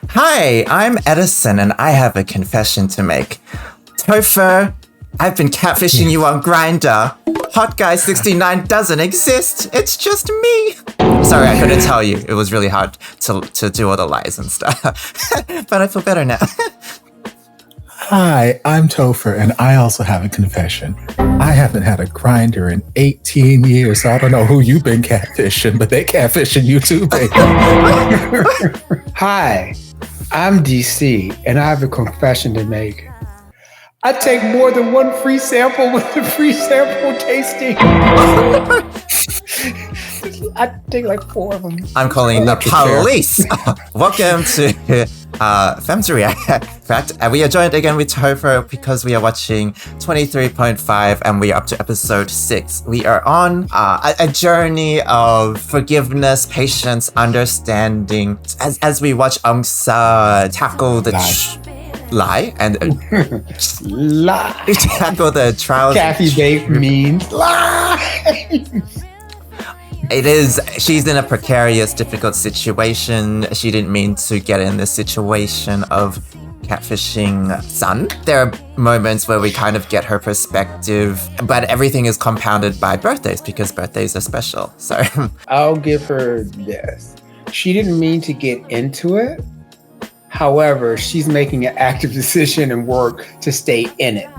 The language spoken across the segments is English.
Hi, I'm Edison and I have a confession to make. Topher, I've been catfishing you on Grindr. Hot Guy 69 doesn't exist. It's just me. Sorry, I couldn't tell you. It was really hard to do all the lies and stuff. But I feel better now. Hi, I'm Topher, and I also have a confession. I haven't had a grinder in 18 years, so I don't know who you've been catfishing, but they catfishing you too, baby. Hi, I'm DC, and I have a confession to make. I take more than one free sample with the free sample tasting. I take like 4 of them. I'm calling the police. Welcome to Femmes React. We are joined again with Topher because we are watching 23.5 and we are up to episode 6. We are on a journey of forgiveness, patience, understanding as we watch Ông Sa tackle the lie and lie. Tackle the trials. Kathy Bates means lie. She's in a precarious, difficult situation. She didn't mean to get in this situation of catfishing Sun. There are moments where we kind of get her perspective, but everything is compounded by birthdays because birthdays are special. So I'll give her this. She didn't mean to get into it. However, she's making an active decision and work to stay in it.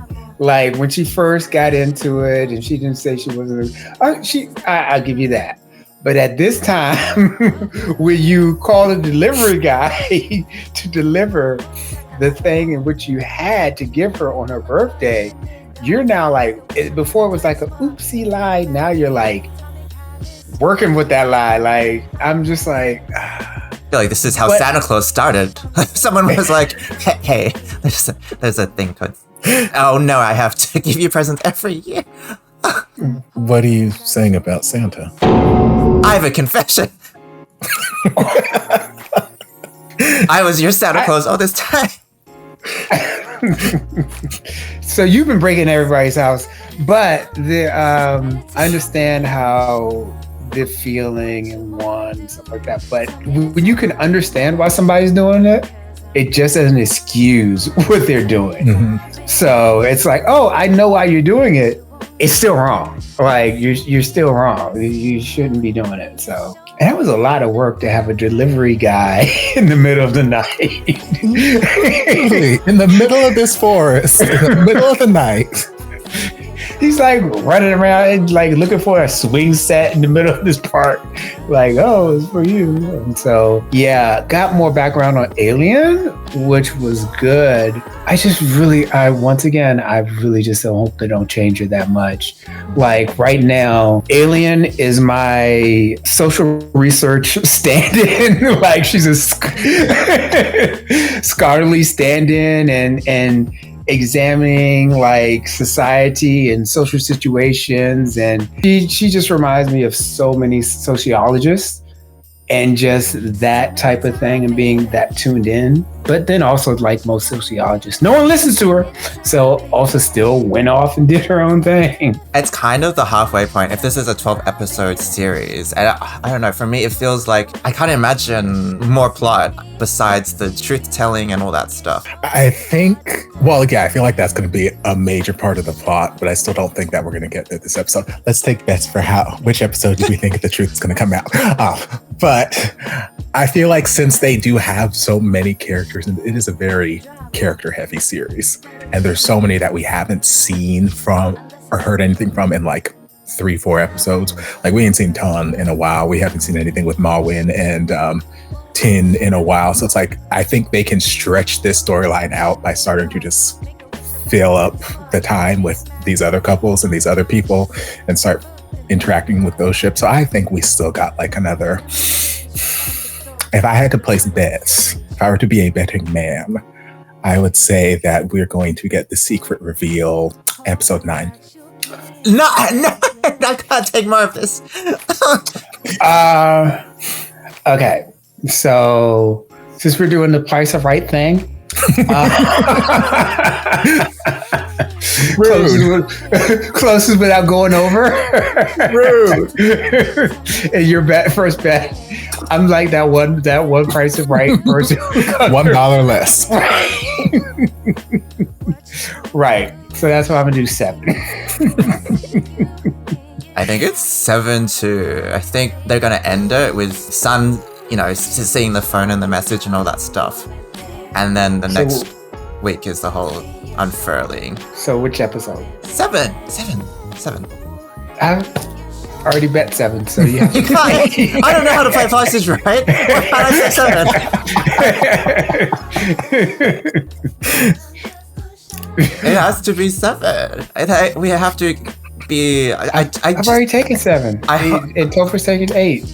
Like when she first got into it and she didn't say she wasn't, I'll give you that. But at this time, when you call a delivery guy to deliver the thing in which you had to give her on her birthday, you're now like, before it was like a oopsie lie. Now you're like working with that lie. Like, I'm just like, I feel like this is how Santa Claus started. Someone was like, hey, there's a thing called, oh no, I have to give you presents every year. What are you saying about Santa? I have a confession. I was your Santa Claus all this time. So you've been breaking everybody's house, but I understand how the feeling and one and stuff like that. But when you can understand why somebody's doing it, it just doesn't excuse what they're doing. Mm-hmm. So it's like, oh, I know why you're doing it. It's still wrong. Like you're still wrong. You shouldn't be doing it. So, and that was a lot of work to have a delivery guy in the middle of the night. In the middle of this forest, in the middle of the night. He's like running around like looking for a swing set in the middle of this park. Like, oh, it's for you. And so, yeah, got more background on Alien, which was good. I really just hope they don't change it that much. Like right now, Alien is my social research stand-in. Like she's a scholarly stand-in and examining like society and social situations, and she just reminds me of so many sociologists and just that type of thing and being that tuned in. But then also, like most sociologists, no one listens to her, so also still went off and did her own thing. It's kind of the halfway point. If this is a 12-episode series, and I don't know, for me it feels like I can't imagine more plot besides the truth-telling and all that stuff. I think, well, yeah, I feel like that's going to be a major part of the plot, but I still don't think that we're going to get to this episode. Let's take bets for which episode do we think the truth is going to come out. But I feel like since they do have so many characters, and it is a very character-heavy series, and there's so many that we haven't seen from or heard anything from in like 3-4 episodes. Like we ain't seen Ton in a while. We haven't seen anything with Mawin and Tin in a while. So it's like, I think they can stretch this storyline out by starting to just fill up the time with these other couples and these other people and start interacting with those ships. So I think we still got like another, if I had to place bets, if I were to be a betting man, I would say that we're going to get the secret reveal episode 9. No, I can't take more of this. Okay, so since we're doing the Price of Right thing, Rude. Closest without going over. Rude. And your first bet. I'm like that one Price is Right person. $1 less. Right. So that's why I'm gonna do 7. I think it's 7-2. I think they're gonna end it with Sun, seeing the phone and the message and all that stuff. And then the next week is the whole unfurling. So which episode? 7. I've already bet 7, so you have to. You can't. I don't know how to play Price is Right. Why can't I say 7? It has to be 7. We have to be. I've already taken 7. And Topher's taken 8.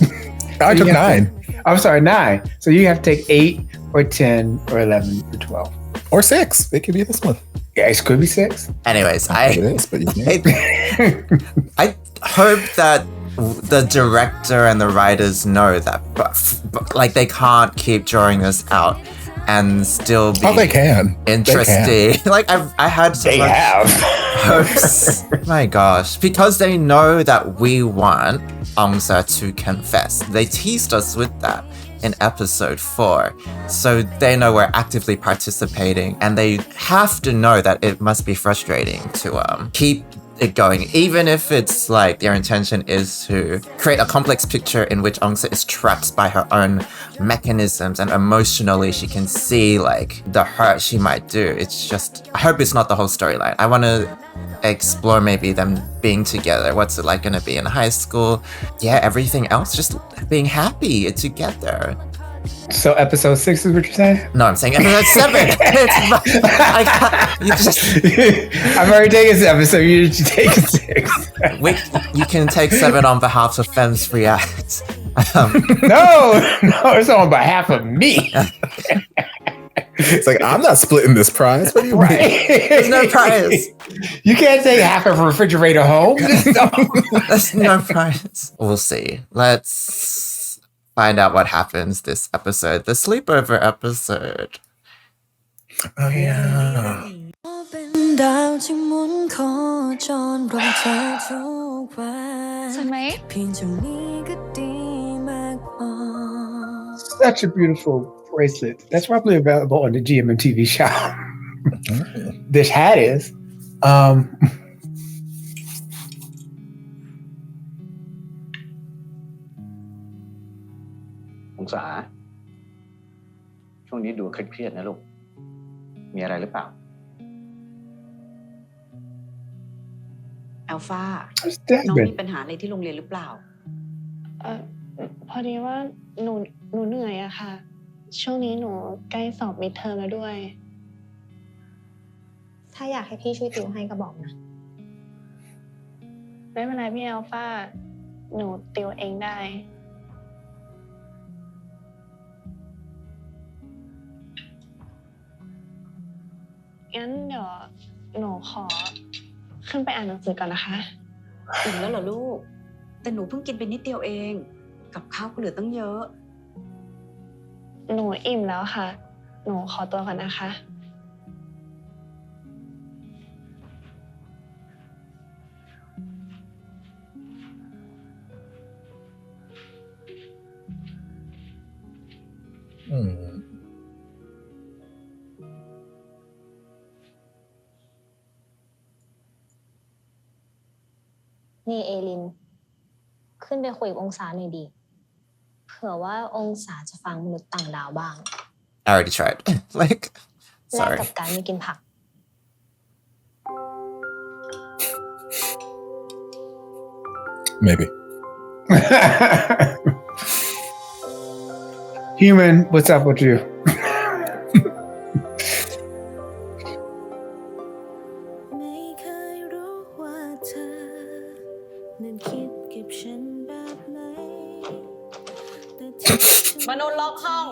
I took 9. I'm sorry, 9. So you have to take 8 or 10 or 11 or 12. Or 6. It could be this one. Yeah, it could be 6. Anyways, It is, but you can't. I hope that the director and the writers know that, but like they can't keep drawing this out and still be they can. Interesting. They can. Like I had They have hopes. My gosh, because they know that we want Angsa to confess. They teased us with that in episode 4, so they know we're actively participating, and they have to know that it must be frustrating to keep it going, even if it's like their intention is to create a complex picture in which Angsa is trapped by her own mechanisms and emotionally she can see like the hurt she might do. It's just, I hope it's not the whole storyline. I want to explore maybe them being together. What's it like going to be in high school? Yeah, everything else, just being happy together. So episode 6 is what you're saying? No, I'm saying episode 7. I've already taken 7, so you take 6. You can take 7 on behalf of Femmes React. No, it's on behalf of me. It's like, I'm not splitting this prize. What do you mean? There's no prize. You can't take half of a refrigerator home. There's no prize. We'll see. Let's find out what happens this episode, the sleepover episode. Oh, yeah. เป็นดาวที่หมุนโคจรรอบเธอทุกวัน สวยไหม เพียงเท่านี้ก็ดีมากพอ Such a beautiful bracelet. That's probably available on the GMMTV shop. This hat is. องศาช่วงนี้ดูเครียดๆนะลูกมีอะไรหรือเปล่า อัลฟา What's น้อง that มี been? ปัญหาอะไรที่โรงเรียนหรือเปล่า พอดีว่าหนูเหนื่อยอะค่ะ ช่วงนี้หนูใกล้สอบมิดเทอมแล้วด้วย ถ้าอยากให้พี่ช่วยติวให้ก็บอกนะ ไม่เป็นไรพี่อัลฟาหนูติวเองได้ งั้นเดี๋ยวหนูขอขึ้นไปอ่านหนังสือก่อนนะคะ อิ่มแล้วเหรอลูก แต่หนูเพิ่งกินไปนิดเดียวเอง กับข้าวก็เหลือตั้งเยอะ หนูอิ่มแล้วค่ะ หนูขอตัวก่อนนะคะ นี่เอลิน ขึ้นไปคุยกับองศาหน่อยดี เผื่อว่าองศาจะฟังมนุษย์ต่างดาวบ้าง I already tried. Like, แลก sorry. กับการไม่กินผัก Maybe. Human, what's up with you? ไม่เคยรู้ว่าเธอนั้นคิดกับฉันแบบไหนแต่ที่ มนุษย์ล็อกห้อง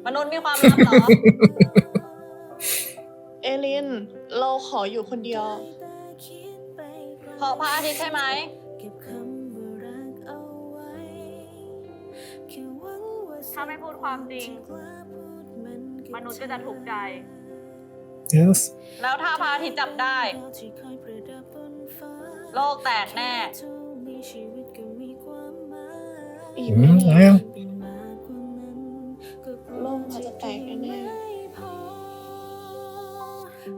มนุษย์มีความลับเหรอ เอลิน เราขออยู่คนเดียว เพราะพระอาทิตย์ใช่ไหม ถ้าไม่พูดความจริง มนุษย์ก็จะถูกใจ Yes. แล้วถ้าพระอาทิตย์จับได้ โลกแตกแน่ อีกไม่นาน Yeah. โลกเขาจะแตกแน่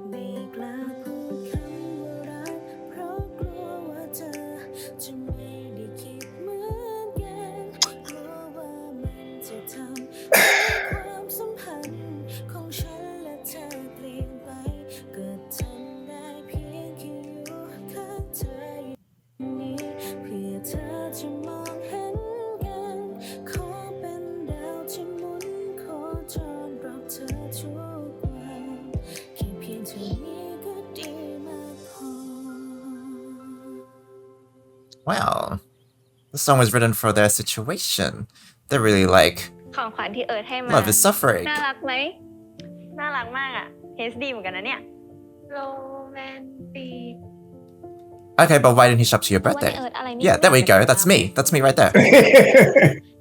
ไม่กล้าพูดคำว่ารักเพราะกลัวว่าเธอจะไม่ได้คิดเหมือนกันกลัวว่ามันจะทำให้ความสัมพันธ์ของฉันและเธอเปลี่ยนไปก็ทำได้เพียงแค่อยู่ข้างเธออย่างนี้เพื่อเธอจะมองเห็นกันขอเป็นดาวที่หมุนโคจรรอบเธอทุกวันแค่เพียงเธอนี้ก็ดีมากพอ Wow, the song was written for their situation. They're really like ของขวัญที่เอิร์ธให้มา love is suffering. น่ารักไหม น่ารักมากอ่ะ HD เหมือนกันนะเนี่ย โรแมนติก Okay, but why didn't he shop to your วัน birthday? เอิร์ธอะไรไม่ Yeah, there we go. That's me. That's me right there.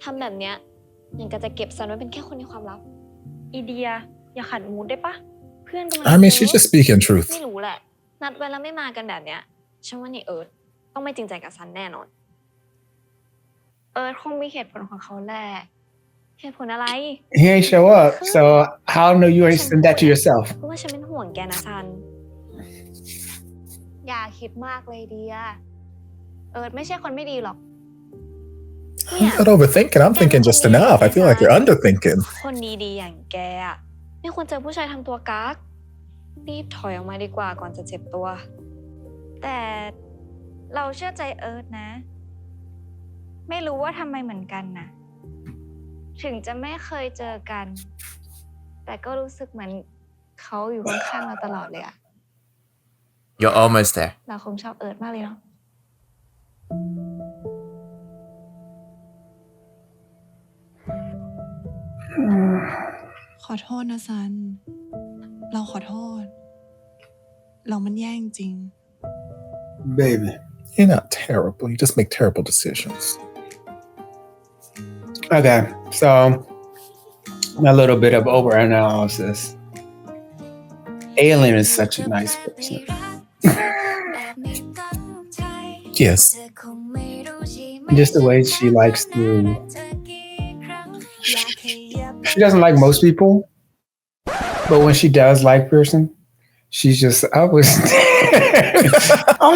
ทำแบบเนี้ยอย่างก็จะเก็บซันไว้เป็นแค่คนในความลับ อีเดีย อย่าขัดมูดได้ปะ เพื่อนก็มัน I mean, she's just speaking truth. ไม่รู้แหละ นัดไว้แล้วไม่มากันแบบเนี้ยฉันว่านี่เอิร์ธต้องไม่จริงใจกับซันแน่นอน เอิร์ธคงมีเหตุผลของเขาแหละ เหตุผลอะไร He ain't show up, so how know you ain't send that to yourself? เพราะว่าฉันเป็นห่วงแกนะซัน อย่าคิดมากเลยเดีย เอิร์ธไม่ใช่คนไม่ดีหรอก I'm not overthinking. I'm thinking just enough. I feel like you're underthinking. คนดีๆอย่างแกอะไม่ควรเจอผู้ชายทำตัวกักรีบถอยออกมาดีกว่าก่อนจะเจ็บตัว แต่เราเชื่อใจเอิร์ธนะ ไม่รู้ว่าทำไมเหมือนกันนะถึงจะไม่เคยเจอกัน แต่ก็รู้สึกเหมือนเขาอยู่ข้างๆเราตลอดเลยอะ You're almost there. เราคงชอบเอิร์ธมากเลยเนาะ ขอโทษนะซัน เราขอโทษ เรามันแย่จริง Baby. You're not terrible. You just make terrible decisions. Okay, so a little bit of overanalysis. Alien is such a nice person. Yes. Just the way she likes to. She doesn't like most people, but when she does like person, she's just. I was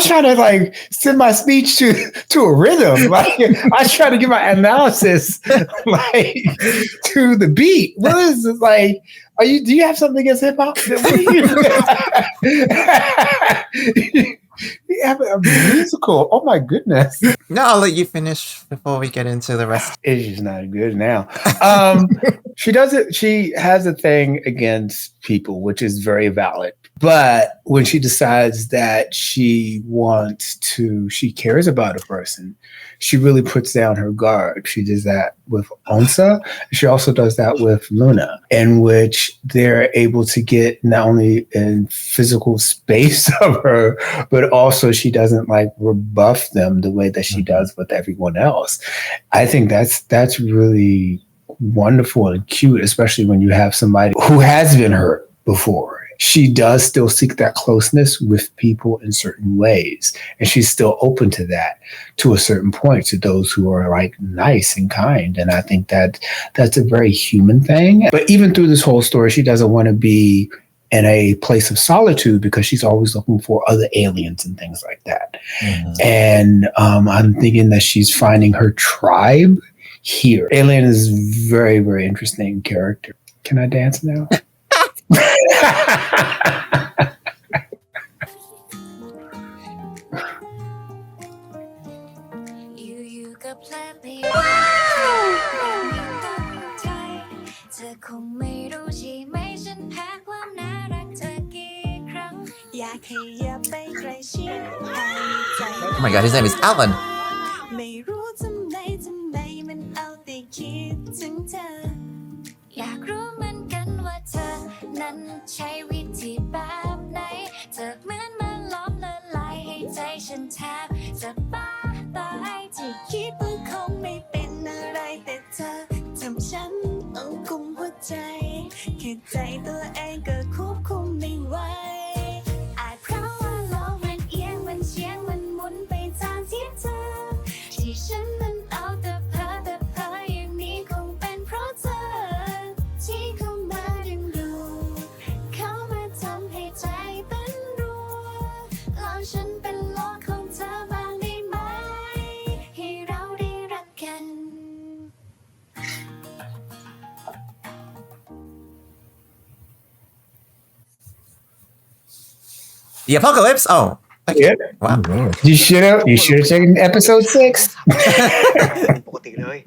trying to like send my speech to a rhythm. Like I was trying to get my analysis like to the beat. What is it like? Do you have something against hip hop? We have a musical. Oh my goodness. No, I'll let you finish before we get into the rest. It's just not good now. She does it. She has a thing against people, which is very valid. But when she decides that she cares about a person, she really puts down her guard. She does that with Onsa. She also does that with Luna, in which they're able to get not only in physical space of her, but also she doesn't like rebuff them the way that she does with everyone else. I think that's really wonderful and cute, especially when you have somebody who has been hurt before. She does still seek that closeness with people in certain ways. And she's still open to that to a certain point, to those who are like nice and kind. And I think that that's a very human thing. But even through this whole story, she doesn't want to be in a place of solitude because she's always looking for other aliens and things like that. Mm-hmm. And I'm thinking that she's finding her tribe here. Alien is very, very interesting character. Can I dance now? Oh my god, his name is Alan. ไม่รู้ทำไมมันเอาแต่คิดถึงเธออยากรู้เหมือนกันว่าเธอนั้นใช้วิธีแบบไหนเธอเหมือนมาล้อมละลายให้ใจฉันแทบจะบ้าตายที่คิดว่าคงไม่เป็นอะไรแต่เธอทำฉันต้องกุมหัวใจแค่ใจตัวเองก็ควบคุมไม่ ไม่ไหวอาจเพราะว่าโลกมันเอียงมันเฉียงมันหมุนไปทางที่เธอที่ฉันมันเอาแต่เพ้ออย่างนี้คงเป็นเพราะเธอที่เข้ามาดึงดูดเข้ามาทำให้ใจเต้นรัวลองฉันเป็นโลกของเธอบ้างได้ไหมให้เราได้รักกัน The apocalypse? Oh. Okay. Yeah. Wow. You should have taken episode 6. ปกติเลย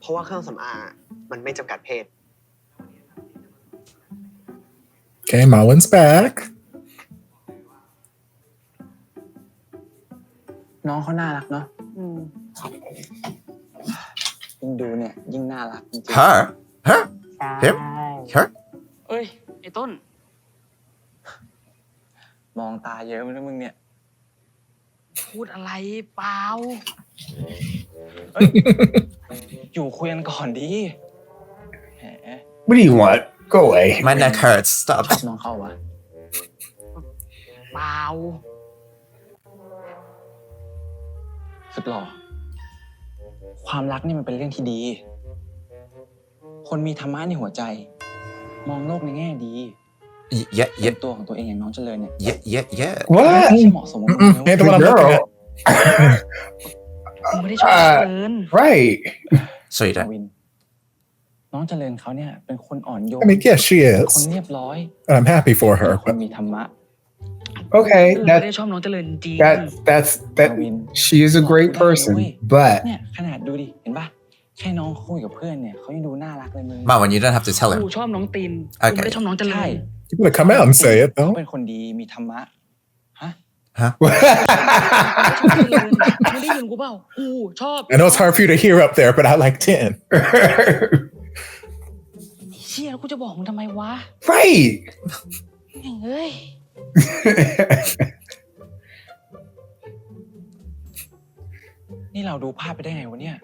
เพราะว่าเครื่องสำอางมันไม่จำกัดเพศ Okay, Marlon's back. น้องเขาน่ารักเนาะยิ่งดูเนี่ยยิ่งน่ารักจริง Her? Him? Her? เอ้ย ไอ้ต้น ๆมองตาเยอะมั้ยนะมึงเนี่ย พูดอะไรเปล่า อยู่คุยกันก่อนดีแหม What do you want? Go away. My neck hurts. Stop. ชอบน้องเขาวะ เปล่า สุดหล่อความรักนี่มันเป็นเรื่องที่ดี คนมีธรรมะในหัวใจ มองโลกในแง่ดี Yeah, เป็ yeah, นตัวของตัวเองอย่างน้องเจริญเนี่ย yeah. What? ที่เหมาะสมกับมึง Ain't the one I'm looking at. กูไม่ได้ชอบเกิน Right. So you มา don't. วิน น้องเจริญเขาเนี่ยเป็นคนอ่อนโยน I mean, yes, she คน is. เรียบร้อย And I'm happy for เป็น her. คนมีธรรมะ Okay, ไม่ได้ชอบน้องเจริญจริง that she is a great person, but เนี่ยขนาดดูดิ เห็นปะแค่น้องคุยกับเพื่อนเนี่ยเขายังดูน่ารักเลยมึง Marwan, you don't have to tell กู him. ชอบน้องตีน โอ กู เค ไม่ได้ชอบน้องเจริ ใช่ ญ You better come out and say it, เขา though. เป็นคนดีมีธรรมะ ฮะ Huh? ชอบเจริญไม่ได้ยินกูเปล่ากูชอบ I know it's hard for you to hear up there, but I like 10. เชี่ยแล้วกูจะบอกมึงทำไมวะ right. แม่งเอ้ย นี่เราดูภาพไปได้ไงวะเนี่ย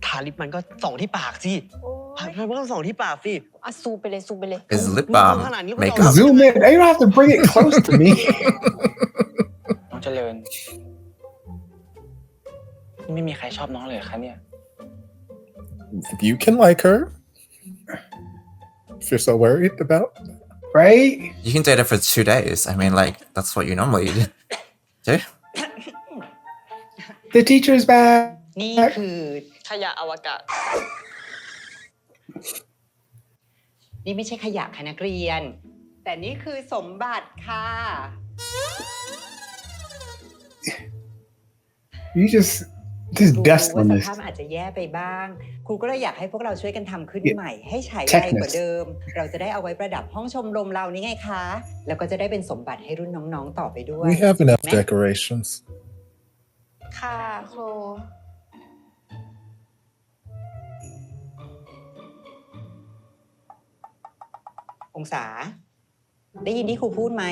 ทาลิปมันก็ส่องที่ปากสิทาลิปมันก็ต้องส่องที่ปากสิ อ่ะซูไปเลยซูไปเลย Is lip balm makeup? Zoom in. You don't have to bring it close to me. น้องเจริญ นี่ไม่มีใครชอบน้องเลยเหรอคะเนี่ย You can like her. If you're so worried about. Right? You can date her for 2 days. I mean, like, that's what you normally do. The teacher's back. นี่คือขยะอวกาศ นี่ไม่ใช่ขยะค่ะนักเรียน แต่นี่คือสมบัติค่ะ You just ครู dust ว่า on ส this. ภาพอาจจะแย่ไปบ้าง ครูก็เลยอยากให้พวกเราช่วยกันทำขึ้นใหม่ ให้ฉายใหญ่ Techness กว่าเดิม เราจะได้เอาไว้ประดับห้องชมรมเรานี่ไงคะ แล้วก็จะได้เป็นสมบัติให้รุ่นน้องๆต่อไปด้วย We have enough decorations. ค่ะครู องศา ได้ยินที่ครูพูดไหม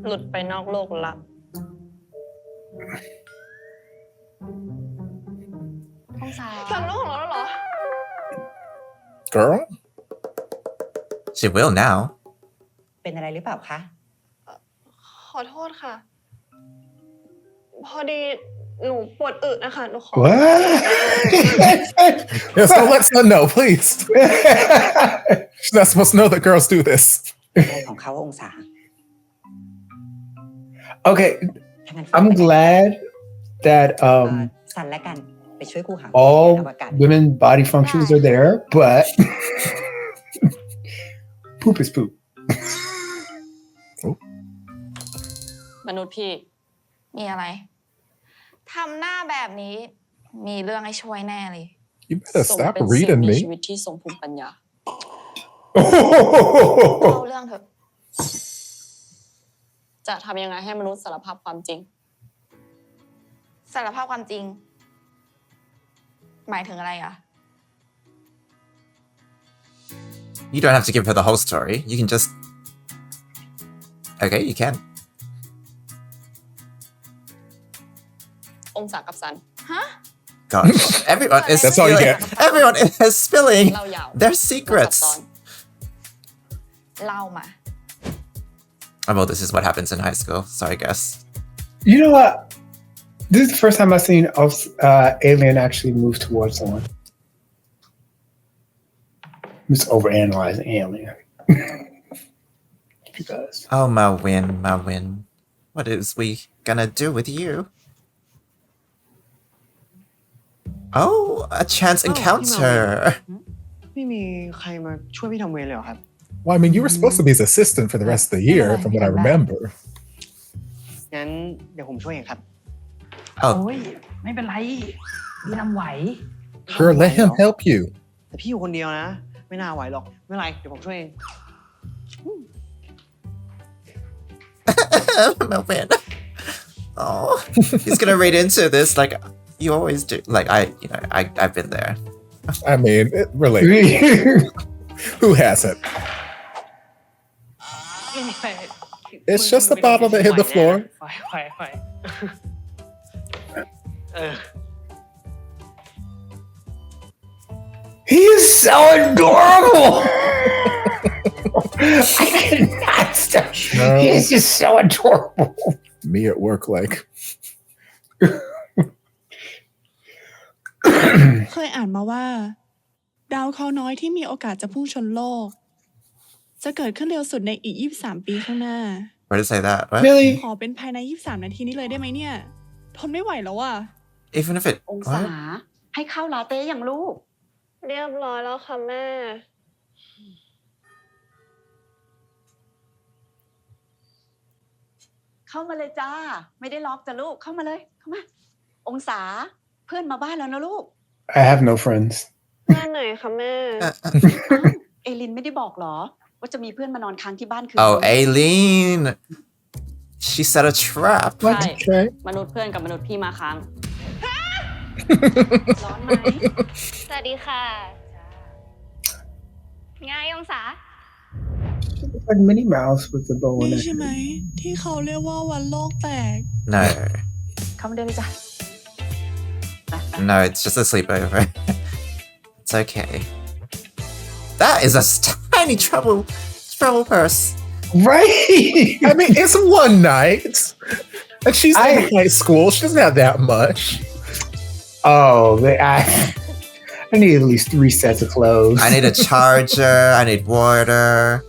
หลุดไปนอกโลกละ องศา สั่งน้องของเราแล้วเหรอ Girl? She will now. เป็นอะไรหรือเปล่าคะ ขอโทษค่ะ พอดีหนูปวดอึนะคะหนูขอ What? Yes, don't let son know, please. She's not supposed to know that girls do this. อะไรของเขาองศา Okay, ถ้างั้น I'm glad that สันและกันไปช่วยครูหา all อวกาศ women body functions are there, but poop is poop. มนุษย์พี่ มีอะไร ทำหน้าแบบนี้ มีเรื่องให้ช่วยแน่เลย You better สม stop เป็นสิ่ง reading มี me. ชีวิตที่ทรงภูมิปัญญา เข้าเรื่องเถอะ จะทำยังไงให้มนุษย์สารภาพความจริง สารภาพความจริง หมายถึงอะไรอ่ะ You don't have to give her the whole story. You can just. Okay, you can. องศากับสัน ฮะ gosh, everyone is That's all you spilling. get. Everyone is spilling เล่ายาว their ลำดับ secrets. ตอน เล่ามา Well, this is what happens in high school. Sorry, guys. You know what? This is the first time I've seen Alien actually move towards someone. I'm just overanalyzing Alien. Because Oh, my win. What is we gonna do with you? Oh, a chance encounter. ไม่มีใครมาช่วยพี่ทำเวรเลยเหรอครับ Well, I mean, you were supposed to be his assistant for the rest of the year, from what I remember. งั้นเดี๋ยวผมช่วยเองครับ Oh, โอ้ย ไม่เป็นไรพี่ทำไหว Sure, let him help you. แต่พี่อยู่คนเดียวนะ ไม่น่าไหวหรอก ไม่เป็นไร เดี๋ยวผมช่วยเอง my win. Oh, he's gonna read into this like you always do. Like I've been there. I mean, really, who hasn't? It's just the bottle that hit the floor. ไหว he is so adorable. I cannot stop. No. He is just so adorable. Me at work, like, เคยอ่านมาว่า ดาวเคราะห์น้อยที่มีโอกาสจะพุ่งชนโลก จะเกิดขึ้นเร็วสุดในอีก 23 ปีข้างหน้า Where did it say that? What? Really? ขอเป็นภายใน 23 นาทีนี้เลยได้ไหมเนี่ย ทนไม่ไหวแล้วอ่ะ Even if it. องศา What? ให้ข้าวลาเต้อย่างลูก เรียบร้อยแล้วค่ะแม่ เข้ามาเลยจ้า ไม่ได้ล็อกจ้ะลูก เข้ามาเลย เข้ามา องศา เพื่อนมาบ้านแล้วนะลูก I have no friends. บ้านไหนคะแม่ อ้าวเอลินไม่ได้บอกเหรอ ว่าจะมีเพื่อนมานอนค้างที่บ้านคืน Oh, นี้ Aileen. She set a trap. ใช่ Okay. มนุษย์เพื่อนกับมนุษย์พี่มาค้าง ร้อนไหม สวัสดีค่ะไงองศา It's like Minnie Mouse with the bow นี่ in ใช่ it. ไหม ที่เขาเรียกว่าวันโลกแตก No, เข้ามาเดินเลยจ้ะ no, it's just a sleepover. It's okay. That is a tiny trouble purse. Right? I mean, it's one night, and she's in high school. She doesn't have that much. Oh, I need at least 3 sets of clothes. I need a charger. I need water.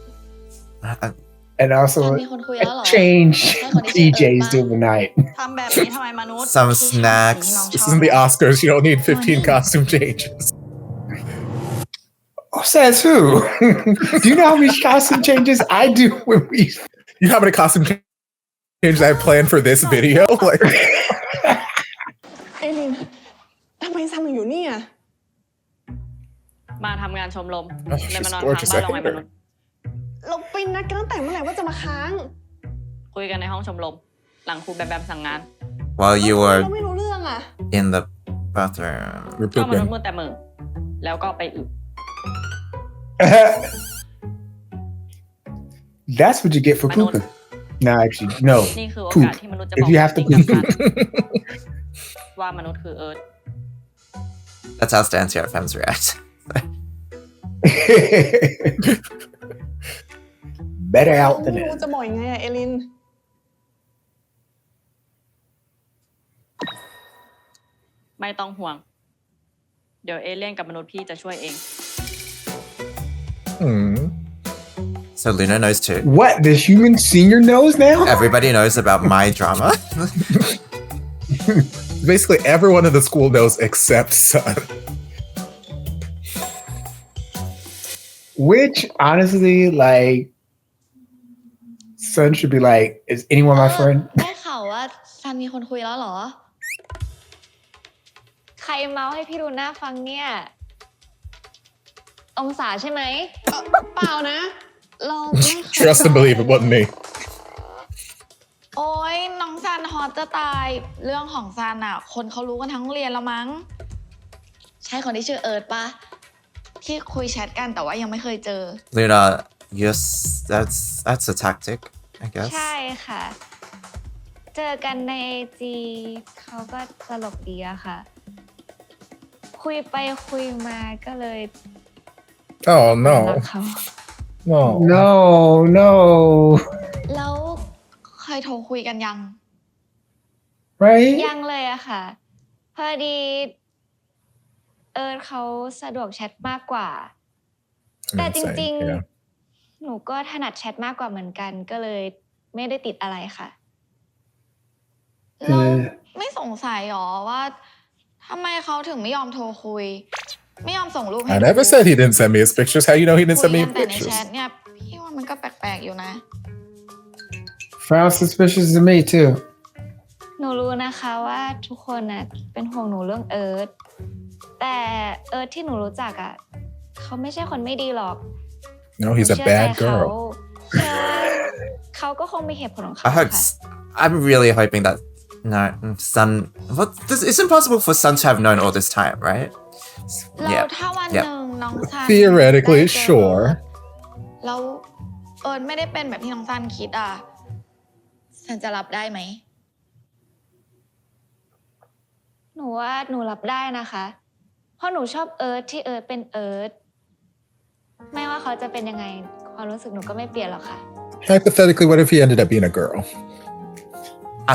And also มีคนคุยแล้วเหรอ change ให้คนที่ชื่อเอิร์ธ PJs บ้าง during the night. ทำแบบนี้ทำไมมนุษย์ Some พี่ชอบ snacks. สิ่งที่น้องช This อบ isn't the Oscars. You don't need 15 costume changes. Oh, says who? Do you know how many costume changes I do when we? You know how many costume changes I have planned for this video? Like, เอลิน ทำไมซัมถึงอยู่เนี่ย มาทำงานชมรม Oh, เลยมานอน she's ค้าง gorgeous. บ้าน I เราไง hate ม her. นุษย์ เราไปนัดกันตั้งแต่เมื่อไหร่ว่าจะมาค้าง คุยกันในห้องชมรม หลังครูแบมแบมสั่งงาน While you เรา were ไม่รู้เรื่องอ่ะ in the bathroom. We're ก็มนุษย์ pooping. มืดแต่มือ แล้วก็ไปอึ That's what you get for Manolo. pooping. No, actually, no. นี่คือโอ Poop. กาสที่มนุษย์จะบ If อก you have to สิ่ง poop. สำคัญว่ามนุษย์คือเอิร์ธ That's how it stands here at Femmes React. Better out than ไม่รู้ in. จะบอกยังไงอะเอลิน ไม่ต้องห่วง เดี๋ยวเอเลี่ยนกับมนุษย์พี่จะช่วยเอง Hmm. So Luna knows too. What? The human senior knows now? Everybody knows about my drama. Basically, everyone in the school knows except Sun. Which, honestly, like, Sun should be like, is anyone my friend? ได้ข่าวว่าซันมีคนคุยแล้วเหรอ ใครเมาให้พี่รูน่าฟังเนี่ย องศาใช่ไหม เปล่านะ เราไม่เคย Trust and believe it wasn't me. โอ้ยน้องซันฮอตจะตาย เรื่องของซันอ่ะ คนเขารู้กันทั้งโรงเรียนแล้วมั้ง ใช่คนที่ชื่อเอิร์ธปะที่คุยแชทกันแต่ว่ายังไม่เคยเจอ Luna, yes, that's a tactic, I guess. ใช่ค่ะ เจอกันในจีเขาก็ตลกดีอะค่ะ คุยไปคุยมาก็เลย Oh รั no. กเขา No. No, no. แล้วเคยโทรคุยกันยัง Right? ยังเลยอะค่ะ พอดีเขาสะดวกแชทมากกว่า แต่จริง Yeah. ๆ หนูก็ถนัดแชทมากกว่าเหมือนกัน ก็เลยไม่ได้ติดอะไรค่ะ เราไม่สงสัยหรอว่าทำไมเขาถึงไม่ยอมโทรคุย ไม่ยอมส่งรูปให้ I ดู never said he didn't send me his pictures. How you know he didn't คุ send ย me กันแต่ใน pictures? แชทเนี่ยพี่ว่ามันก็แปลกๆอยู่นะ Sounds suspicious to me too. หนูรู้นะคะว่าทุกคนน่ะเป็นห่วงหนูเรื่องแต่ที่หนูรู้จักอ่ะเขาไม่ใช่คนไม่ดีหรอก No, he's a หนูเชื่อใจ bad เขา girl. เชื่อว่าเขาก็คงมีเหตุผลของเขา I hope. ค่ะ I'm really hoping that no Sun. What? It's impossible for Sun to have known all this time, right? แล้วถ้าวันห Yeah. นึ่งน้องซัน Theoretically, ได้เจอ sure. แล้วไม่ได้เป็นแบบที่น้องซันคิดอ่ะซันจะรับได้ไหม หนูว่าหนูรับได้นะคะ เพราะหนูชอบที่เป็นไม่ว่าเขาจะเป็นยังไงความรู้สึกหนูก็ไม่เปลี่ยนหรอกค่ะ Hypothetically, what if he ended up being a girl?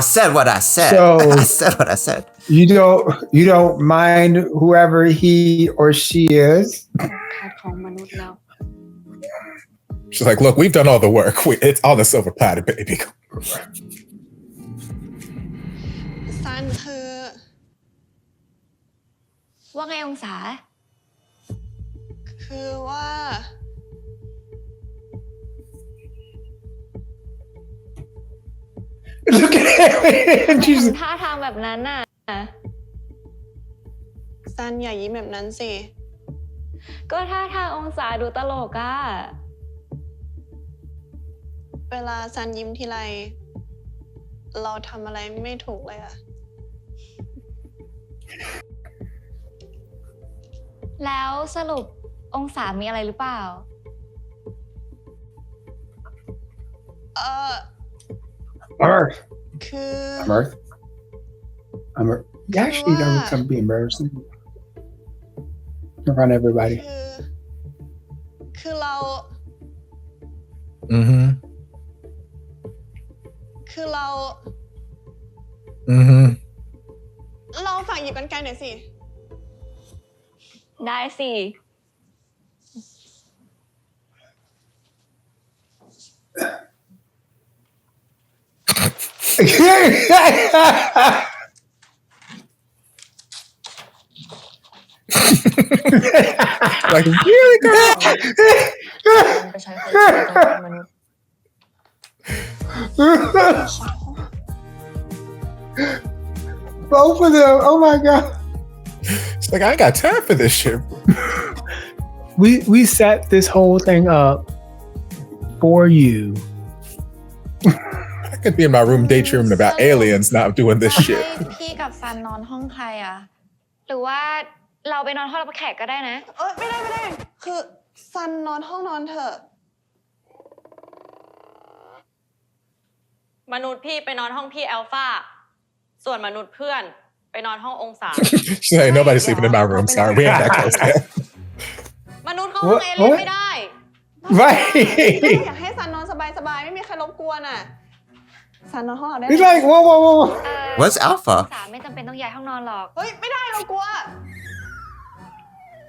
I said what I said. So- I said what I said. You don't mind whoever he or she is? ขาดของมนุษย์แล้ว She's like, look, we've done all the work. It's on the silver platter, baby. ซันคือ ว่าไงองศา คือว่า Look at him. She's ทำท่าทางแบบนั้นน่ะ ซันอย่ายิ้มแบบนั้นสิ ก็ท่าทางองศาดูตลกอะ เวลาซันยิ้มทีไร เราทำอะไรไม่ถูกเลยอะ แล้วสรุปองศามีอะไรหรือเปล่า Earth. คือ I'm Earth. I'm Earth. Actually, that would be embarrassing in front of everybody. คือเรา Mm-hmm. คือเรา Mm-hmm. เราฝากหยิบกรรไกรหน่อยสิ ได้สิ Like, really, girl? ไปใช้คนเป็นมนุษย์ Both of them. Oh my god. She's like, I ain't got time for this shit. We set this whole thing up for you. I could be in my room daydreaming about aliens, not doing this ให้ shit. พี่กับซันนอนห้องใครอะ หรือว่าเราไปนอนห้องรับแขกก็ได้นะ ไม่ได้ คือซันนอนห้องนอนเถอะ มนุษย์พี่ไปนอนห้องพี่แอลฟาส่วนมนุษย์เพื่อนไปนอนห้ององศา She's like, nobody's sleeping in my room. Sorry, we ain't that close yet. มนุษย์เข้าห้องเอเลี่ยนไม่ได้ Right. อยากให้ซันนอนสบายๆ ไม่มีใครรบกวนอะซันนอนห้องเราได้ He's like, whoa. Where's อง Alpha? ศาไม่จำเป็นต้องย้ายห้องนอนหรอก เฮ้ย ไม่ได้เรากลัว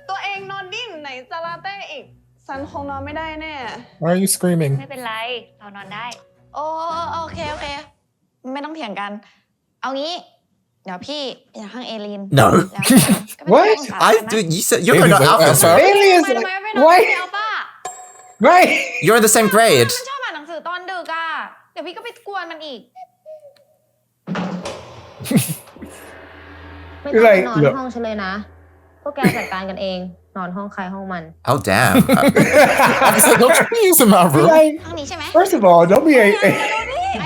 ตัวเองนอนดิ้นไหนจะลาเต้อีก ซันคงนอนไม่ได้แน่ Why are you screaming? ไม่เป็นไร เรานอนได้ โอเค ไม่ต้องเถียงกัน เอางี้ เดี๋ยวพี่อยากข้างเอลิน No. แล้วก็ไป What? ห้องสาม I นะ do. You said you're not Aliens, Alpha. sorry. Aliens. ทำไมไม่นอน What? พี่เอาป้า Right. You're in the same grade. มันชอบอ่านหนังสือตอนดึกอ่ะ เดี๋ยวพี่ก็ไปกวนมันอีก ไม่ต้องไปนอน Look. ห้องฉันเลยนะ พวกแกจัดการกันเอง นอนห้องใครห้องมัน Oh damn. I was like, don't you use in my room. Like, ห้องนี้ใช่ไหม first of all, don't be a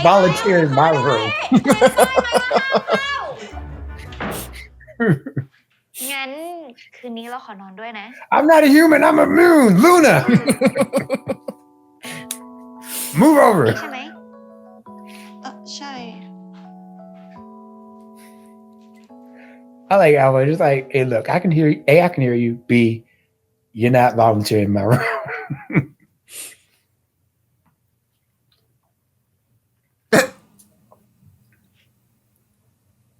volunteer in my room. งั้นคืนนี้เราขอนอนด้วยนะ I'm not a human. I'm a moon. Luna. Move over. ใช่ไหม ใช่ I like Alpha. Just like, hey, look, I can hear you. A, I can hear you. B, you're not volunteering in my room.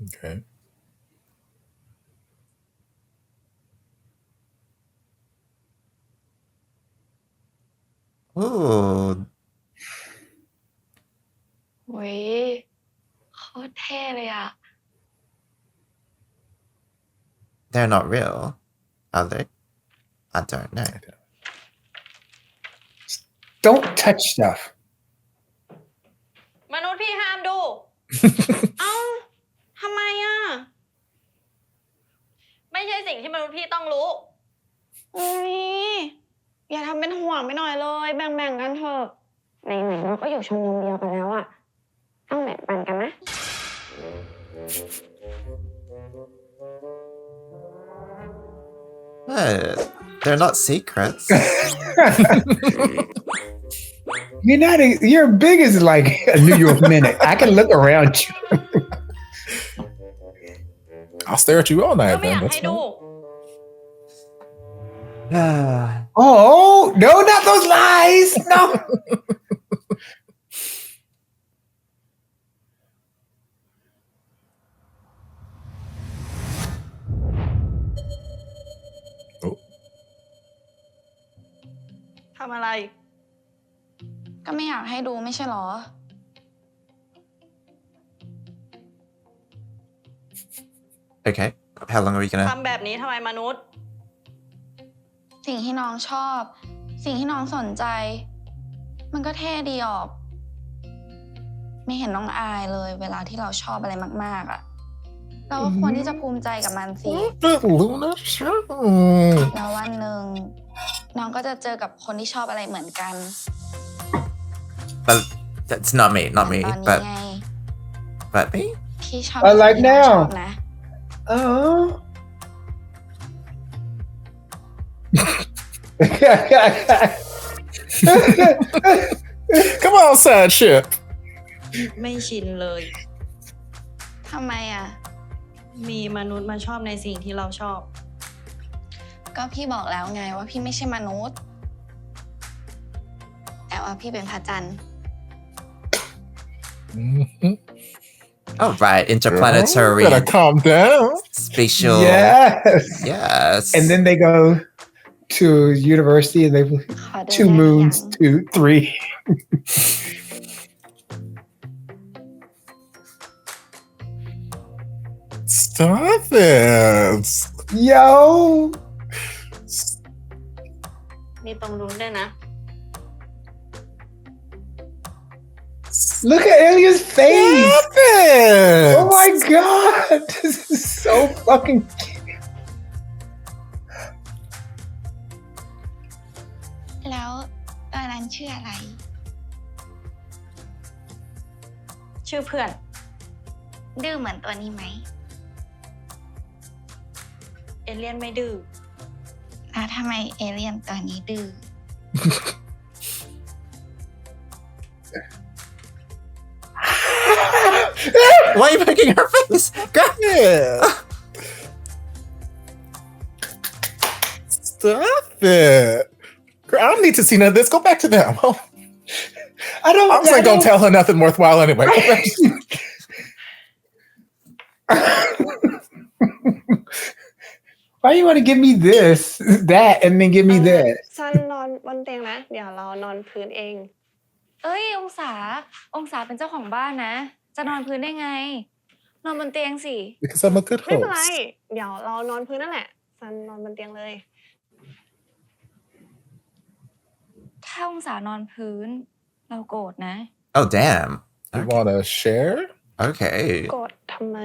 Okay. Ooh, เว้ยโคตรเท่เลยอ่ะ they're not real, are they? I don't know. Don't touch stuff. มนุษย์พี่ห้ามดู เอ้าทำไมอ่ะ ไม่ใช่สิ่งที่มนุษย์พี่ต้องรู้อุ้ยอย่าทำเป็นห่วงไปหน่อยเลยแบ่งๆกันเถอะไหนๆเราก็อยู่ชมรมเดียวกันแล้วอ่ะต้องแบ่งปันกันนะ But they're not secrets. You're big as like a New York minute. I can look around you. I'll stare at you all ก็ night ไม่อ then. ยาก That's ให้ดู fine. Oh, no, not those lies. No. Oh, ทำอะไร ก็ไม่อยากให้ดูไม่ใช่หรอ Okay, how long are we gonna? ทำแบบนี้ทำไมมนุษย์ สิ่งที่น้องชอบ สิ่งที่น้องสนใจ มันก็เท่ดีออก ไม่เห็นน้องอายเลยเวลาที่เราชอบอะไรมากๆอ่ะ เราก็ควรที่จะภูมิใจกับมันสิ that Luna show. แล้ววันหนึ่งน้องก็จะเจอกับคนที่ชอบอะไรเหมือนกัน But that's not me, not เหมื me. อนตอนนี้ But ไง but me? พี่ชอบ I like ที่น้อง now ชอบนะ Oh. Come on, side ship. ไม่ชินเลย ทำไมอ่ะ มีมนุษย์มาชอบในสิ่งที่เราชอบ ก็พี่บอกแล้วไงว่าพี่ไม่ใช่มนุษย์ แต่ว่าพี่เป็นพระจันทร์ Mhm. All right, Girl, interplanetary better calm down. spatial. Yes. Yes. And then they go to university and they ขอดู two ได้หรือยัง moons, 2, 3. Stop it. Yo. มีตรงนู้นด้วยนะ Look at Alien's face. Stop it. Oh my god. This is so fucking cute. แล้วตอนนั้นชื่ออะไร ชื่อเพื่อน ดื้อเหมือนตัวนี้ไหม เอเลี่ยนไม่ดื้อ แล้วทำไมเอเลี่ยนตัวนี้ดื้อ Why are you making her face? God. Yeah. Stop it. Girl, I don't need to see none of this. Go back to them. I don't. I was like, don't tell her nothing worthwhile anyway. Go back. Why you want to give me this, that, and then give me that? ซันนอนบนเตียงนะ เดี๋ยวเรานอนพื้นเอง เอ้ยองศาเป็นเจ้าของบ้านนะ จะนอนพื้นได้ไง นอนบนเตียงสิ Because I'm a good ไม่เป็นไร host. เดี๋ยวเรานอนพื้นนั่นแหละ ซันนอนบนเตียงเลย ถ้าองศานอนพื้น เราโกรธนะ Oh damn. You want to share? Okay. โกรธทำไม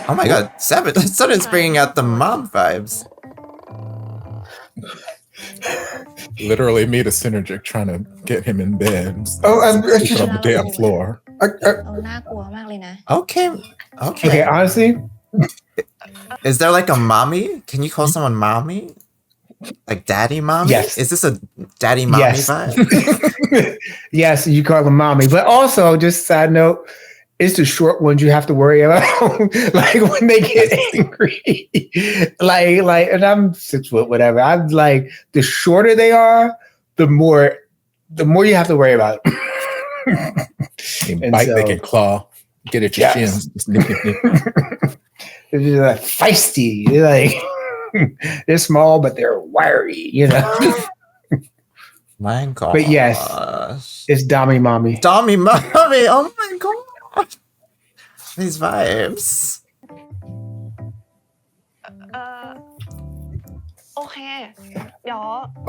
Oh my god, Seven. Sudden's bringing out the mom vibes. Literally made a synergic trying to get him in bed. Oh, I'm- Sleeping on the damn floor. เราน่ากลัวมากเลยนะ Okay. Okay. Okay, honestly, Is there like a mommy? Can you call someone mommy? Like daddy mommy? Yes. Is this a daddy mommy Yes. vibe? Yes, you call them mommy. But also, just side note, it's the short ones you have to worry about. Like when they get angry. like, and I'm 6 foot, whatever. I'm like, the shorter they are, the more you have to worry about. They can bite, they can claw, get at your Yes. shins. Nip, nip, nip. They're just like feisty. They're like they're small, but they're wiry, you know. My God. But yes, it's Dommy Mommy. Dommy mommy. Oh my God. These vibes. โอเค เดี๋ยว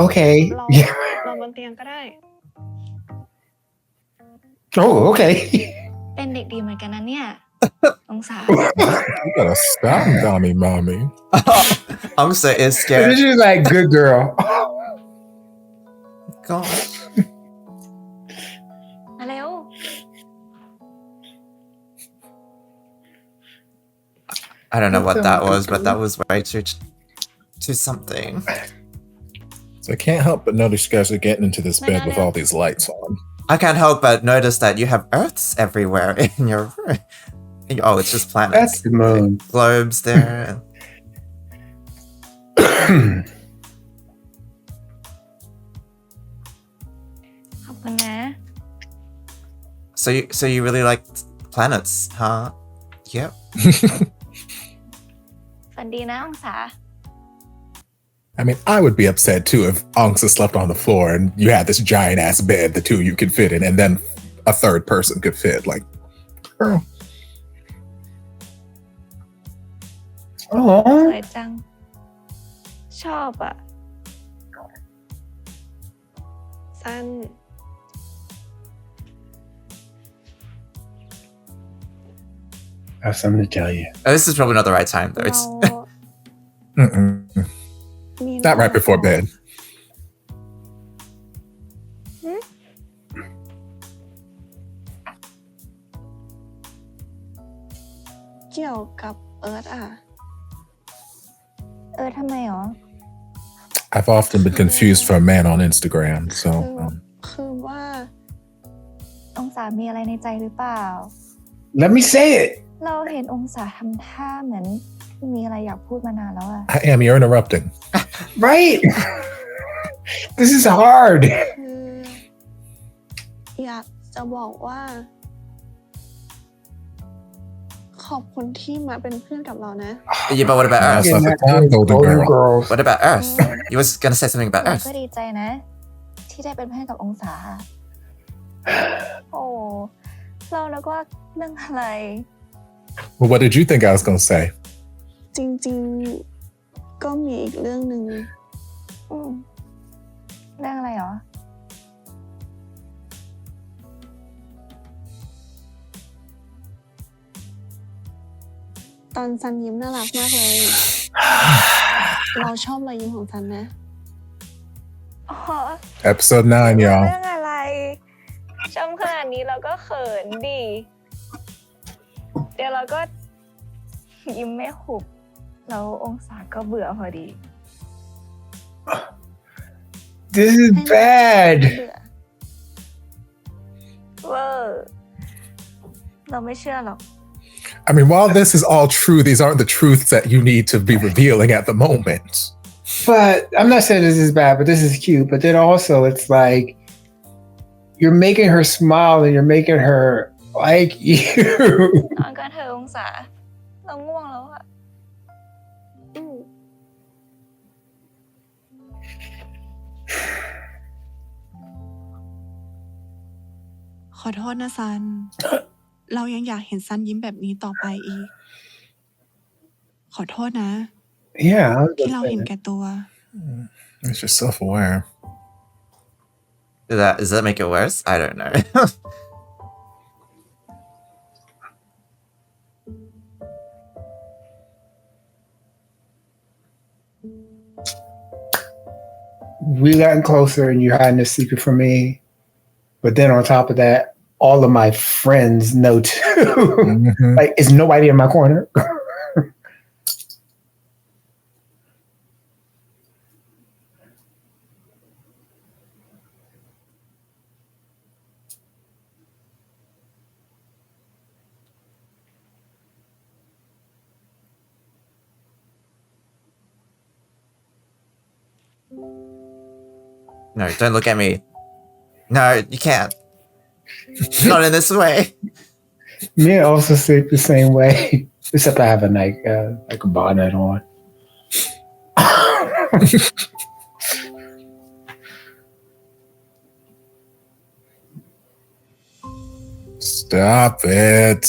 Okay. เรา Yeah. เราบนเตียงก็ได้ Oh, okay. เป็นเด็กดีเหมือนกันนะเนี่ย องศา You gotta stop, Dommy Mommy. Angsa is This scared. is like good girl. God. มาเร็ว I don't know what that was, but that was way too something. So I can't help but notice you guys are getting into this bed with all these lights on. I can't help but notice that you have Earths everywhere in your room. Oh, it's just planets. That's the moon. Globes there. ขอบคุณนะ So you really like planets, huh? Yep. ฝันดีนะองศา I mean, I would be upset too if Angsa slept on the floor and you had this giant ass bed the two of you could fit in, and then a third person could fit. Like, girl. ส Oh. วยจัง ชอบอ่ะ ซัน I have something to tell you. Oh, this is probably not the right time though. เรา It's Mm-mm. มี Not right before bed. เกี่ยวกับเอิร์ธอ่ะ ทำไมหรอ I've often been confused for a man on Instagram, so คือว่า องศามีอะไรในใจหรือเปล่า Let me say it. เราเห็นองศาทำท่าเหมือนมีอะไรอยากพูดมานานแล้วอะ I am. You're interrupting. Right. This is hard. คืออยากจะบอกว่า ขอบคุณที่มาเป็นเพื่อนกับเรานะ yeah, but what about Earth? That's not the time, golden girl. What about Earth? You was gonna say something about เรา Earth. ก็ดีใจนะ ที่ได้เป็นเพื่อนกับองศา โอ้เรานึกว่าเรื่องอะไร Well, what did you think I was gonna say? จริงๆ ก็มีอีกเรื่องหนึ่ง เรื่องอะไรหรอ ตอนซันยิ้มน่ารักมากเลย เราชอบรอยยิ้มของซันนะ อ๋อ Episode 9, เรื่ y'all. องอะไรชมขนาดนี้เราก็เขินดิ เดี๋ยวเราก็ยิ้มไม่หุบ แล้วองศาก็เบื่อพอดี This is bad. เวอร์เราไม่เชื่อหรอก I mean, while this is all true, these aren't the truths that you need to be revealing at the moment. But I'm not saying this is bad, but this is cute. But then also, it's like you're making her smile and you're making her like you. นอนกันเถอะองศา เราง่วงแล้วอะ ขอโทษนะซัน เรายังอยากเห็นซันยิ้มแบบนี้ต่อไปอีก ขอโทษนะ Yeah. I was ที่ gonna เรา say เห็น that. แก่ตัว It's just self-aware. Does that make it worse? I don't know. We gotten closer and you're hiding a secret from me. But then on top of that, all of my friends know too. Mhm. Like, is nobody in my corner? No, don't look at me. No, you can't. Not in this way. Me also sleep the same way, except I have a like a bonnet on. Stop it.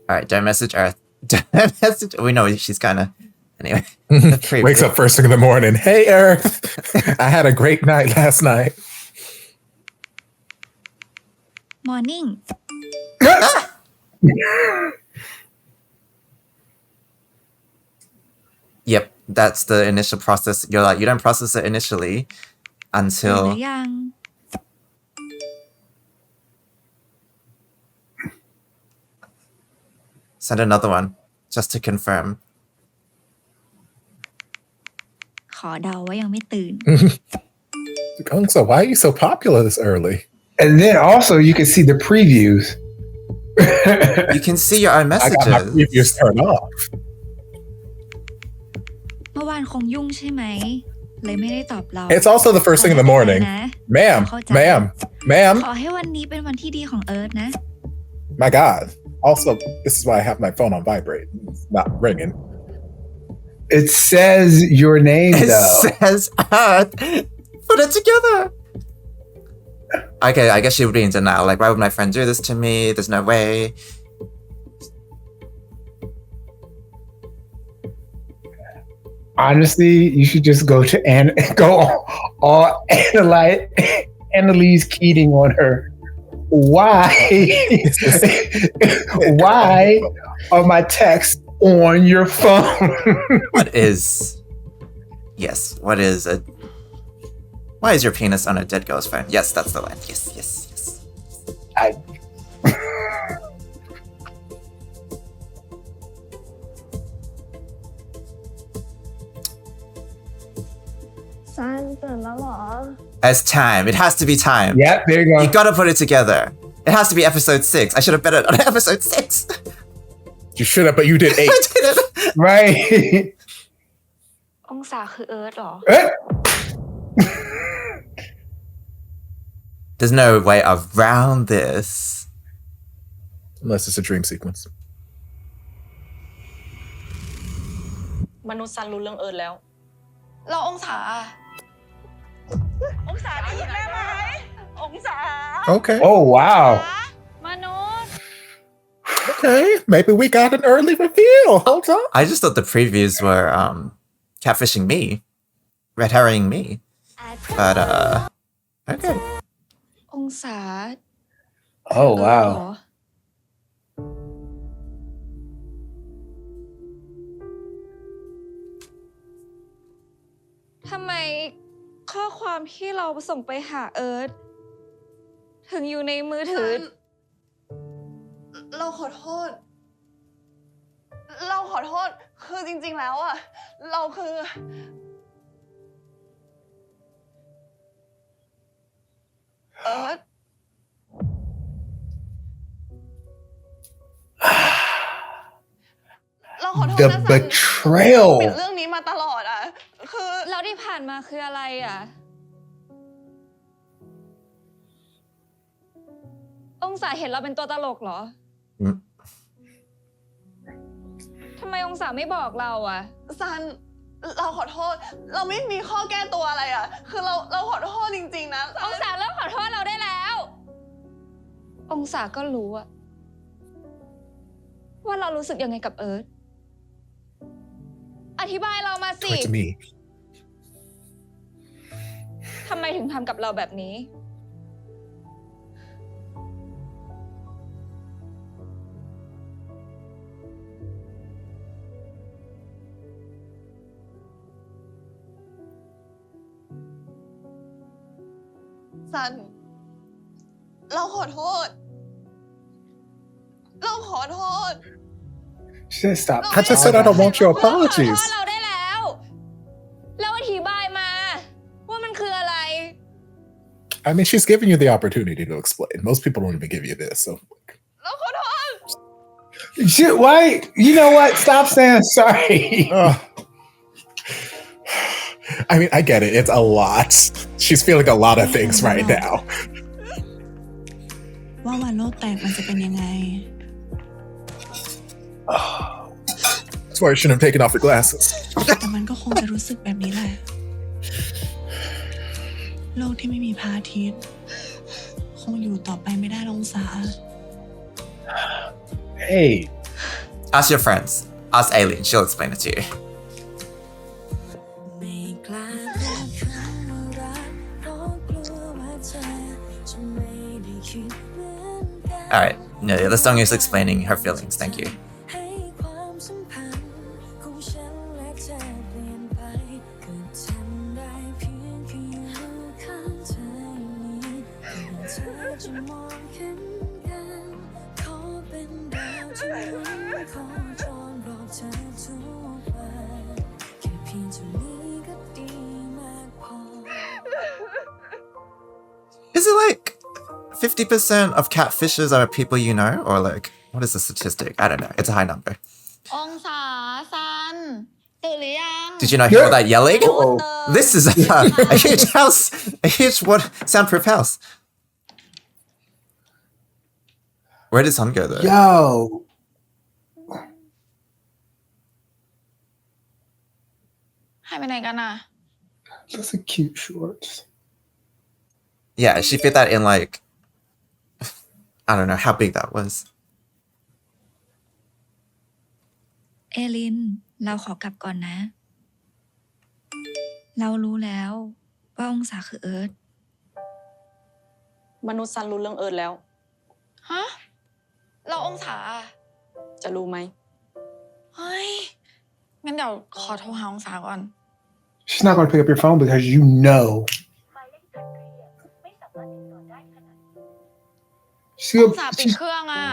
All right, don't message Earth. Don't message. We know she's kind of. Anyway. Wakes up first thing in the morning. Hey, Earth. I had a great night last night. Morning. Yep, that's the initial process. You're like, you don't process it initially ตื่นห until รือยัง send another one just to confirm. ขอเดาว่ายังไม่ตื่น So why are you so popular this early? And then also you can see the previews. You can see your own I got my messages. previews turned off. เมื่อวานคงยุ่งใช่ไหม เลยไม่ได้ตอบเรา It's also the first thing in the morning. นะ Ma'am, เข้าใจ ma'am, ขอให้วันนี้เป็นวันที่ดีของเอิร์ธนะ my God. Also, this is why I have my phone on vibrate. It's not ringing. It says your name It though. says Earth. Put it together. Okay, I guess she would be in denial. Like, why would my friend do this to me? There's no way. Honestly, you should just go to go all Annalise Keating on her. Why? Why are my texts on your phone? What is? Yes. What is a? Why is your penis on a dead girl's phone? Yes, that's the line. Yes, yes, yes. I. San ตื่นแล้วเหรอ As time. It has to be time. Yep, there you go. You gotta put it together. It has to be episode 6. I should have bet it on episode 6. You should have, but you did 8. I did it. Right. องศาคือเอิร์ธเหรอ There's no way around this. Unless it's a dream sequence. มนุษย์ซันรู้เรื่องเอิร์ธแล้ว เราองศา องศาได้ยินแม่ไหม องศา Okay. Oh wow. มนุษย์ Okay. Maybe we got an early reveal. Hold on. I just thought the previews were catfishing me. Red herring me. But okay. องศา Oh เหรอ wow. ทำไมข้อความที่เราส่งไปหาเอิร์ธถึงอยู่ในมือถือ เราขอโทษ เราขอโทษ คือจริงๆ แล้วอะเราคือ เอิร์ธ เราขอโทษ The นะซัน betrayal. ปิดเรื่องนี้มาตลอดอะคือ แล้วที่ผ่านมาคืออะไรอ่ะ องศาเห็นเราเป็นตัวตลกเหรอ Mm. ทำไมองศาไม่บอกเราอ่ะ ซัน เราขอโทษ เราไม่มีข้อแก้ตัวอะไรอะคือเราขอโทษจริงๆ นะ องศาเริ่มขอโทษเราได้แล้ว องศาก็รู้อะว่าเรารู้สึกยังไงกับเอิร์ธอธิบายเรามาสิ Talk to me. ทำไมถึงทำกับเราแบบนี้ ซัน เราขอโทษ เราขอโทษ She said stop. I just said I don't want your เราขอโท apologies. ษเราได้แล้วแล้วอธิบายมา ว่ามันคืออะไร I mean, she's giving you the opportunity to explain. Most people don't even give you this. So, เราขอโทษ Shit, why? You know what? Stop saying sorry. I mean, I get it. It's a lot. She's feeling a lot of things right now. ว่าวันโลกแตกมันจะเป็นยังไง That's why you shouldn't have taken off your glasses. แต่มันก็คงจะรู้สึกแบบนี้แหละ โลกที่ไม่มีพระอาทิตย์คงอยู่ต่อไปไม่ได้องศา Hey. Ask your friends. Ask Aileen. She'll explain it to you. ไม่กล้าพูดคำว่ารักเพราะกลัวว่าเธอจะไม่ได้คิดเหมือนกัน Alright. No, the song is explaining her feelings. Thank you. ให้ความสัมพันธ์ของฉันและเธอเปลี่ยนไปก็ทำได้เพียงแค่อยู่ข้างเธออย่างนี้เธอจะมองเห็นกันขอเป็นดาวที่หมุนโคจรรอบเธอทุกวันแค่เพียงเท่านี้ก็ดีมากพอ Is it like 50% of catfishes are people you know? Or like, what is the statistic? I don't know. It's a high number. องศาซันตื่นหรือยัง Did you not hear all that yelling? Uh-oh. This is a huge house. A huge soundproof house. Where did Sun go though? Yo. Hãy bên nàyกันà? Those are cute shorts. Yeah, she fit that in like, I don't know how big that was. เอลิน เราขอกลับก่อนนะ เรารู้แล้วว่าองศาคือเอิร์ธ มนุษย์ซันรู้เรื่องเอิร์ธแล้ว ฮะ เราองศา จะรู้ไหม เฮ้ย งั้นเดี๋ยวขอโทรหาองศาก่อน She's not going to pick up your phone because you know. She, องศาปิด she's เครื่องอ่ะ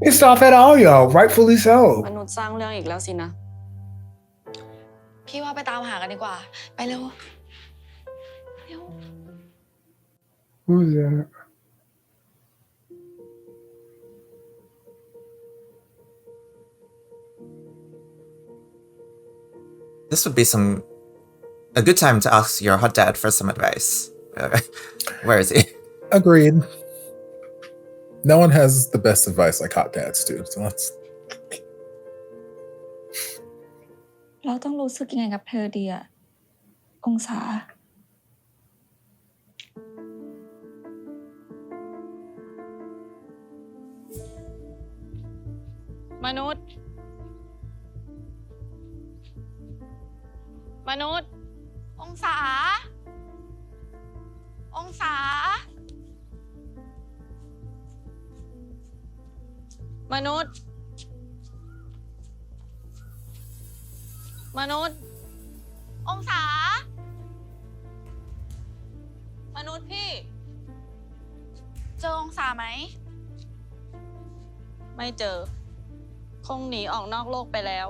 pissed off at all y'all, rightfully so. มนุษย์สร้างเรื่องอีกแล้วสินะ พี่ว่าไปตามหากันดีกว่า ไปเร็ว เร็ว Who's that? This would be a good time to ask your hot dad for some advice. Where is he? Agreed. No one has the best advice like hot dads do. So let's. เราต้องรู้สึกยังไงกับเธอดีอะองศา มนุษย์ มนุษย์ องศา องศา มนุษย์ มนุษย์ องศา มนุษย์พี่ เจอองศาไหม ไม่เจอ คงหนีออกนอกโลกไปแล้ว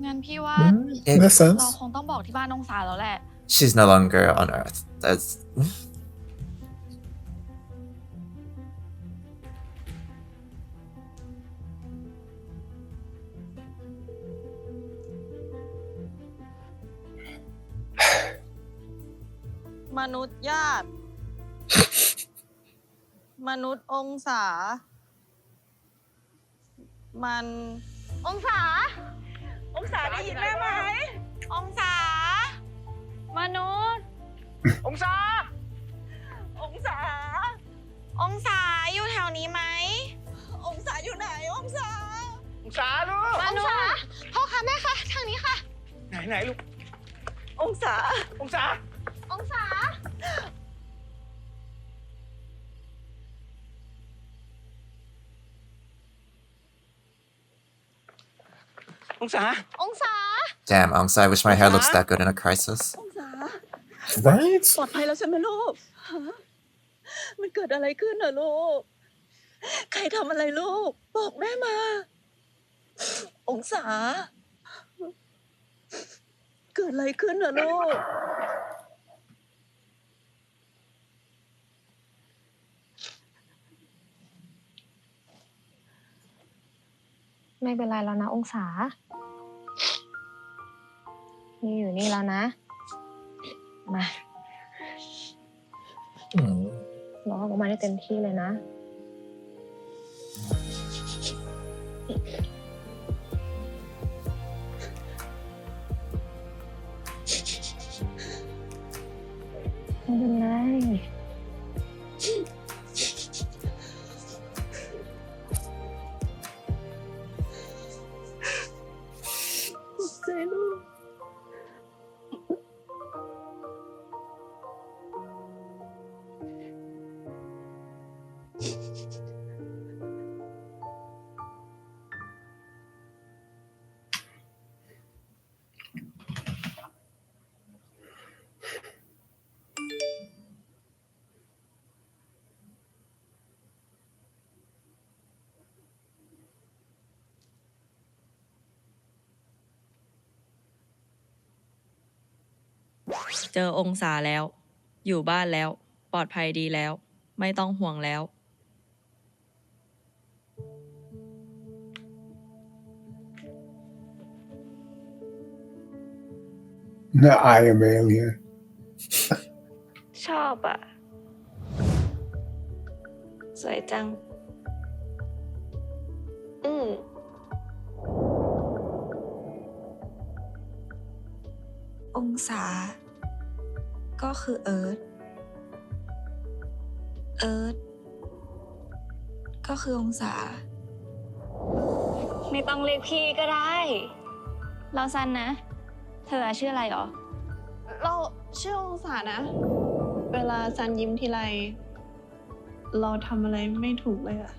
งั้นพี่ว่า Makes sense. เราคงต้องบอกที่บ้านองศาแล้วแหละ She's no longer on Earth. That's. มนุษย์ญาติ มนุษย์องศา มัน องศา องศาได้ยินแม่ไหม องศา มนุษย์ องศา องศา องศาอยู่แถวนี้ไหม องศาอยู่ไหน องศา องศาลูก องศา พ่อคะแม่คะทางนี้ค่ะ ไหนลูก องศา องศา องศา องศา องศา Damn, Angsa, I wish my hair looks that good in a crisis. องศา Right? ปลอดภัยแล้วใช่ไหมลูก มันเกิดอะไรขึ้นเหรอลูก ใครทำอะไรลูก บอกแม่มา องศา เกิดอะไรขึ้นเหรอลูก ไม่เป็นไรแล้วนะองศานี่อยู่นี่แล้วนะ มาร้องออกมาได้เต็มที่เลยนะ ไม่เป็นไรใจลูก เจอองศาแล้ว อยู่บ้านแล้ว ปลอดภัยดีแล้ว ไม่ต้องห่วงแล้ว No, I am alien. ชอบอ่ะ สวยจัง องศา ก็คือเอิร์ธก็คือองศา ไม่ต้องเรียกพี่ก็ได้ เราซันนะ เธอชื่ออะไรหรอ เราชื่อองศานะ เวลาซันยิ้มทีไร เราทำอะไรไม่ถูกเลยอะ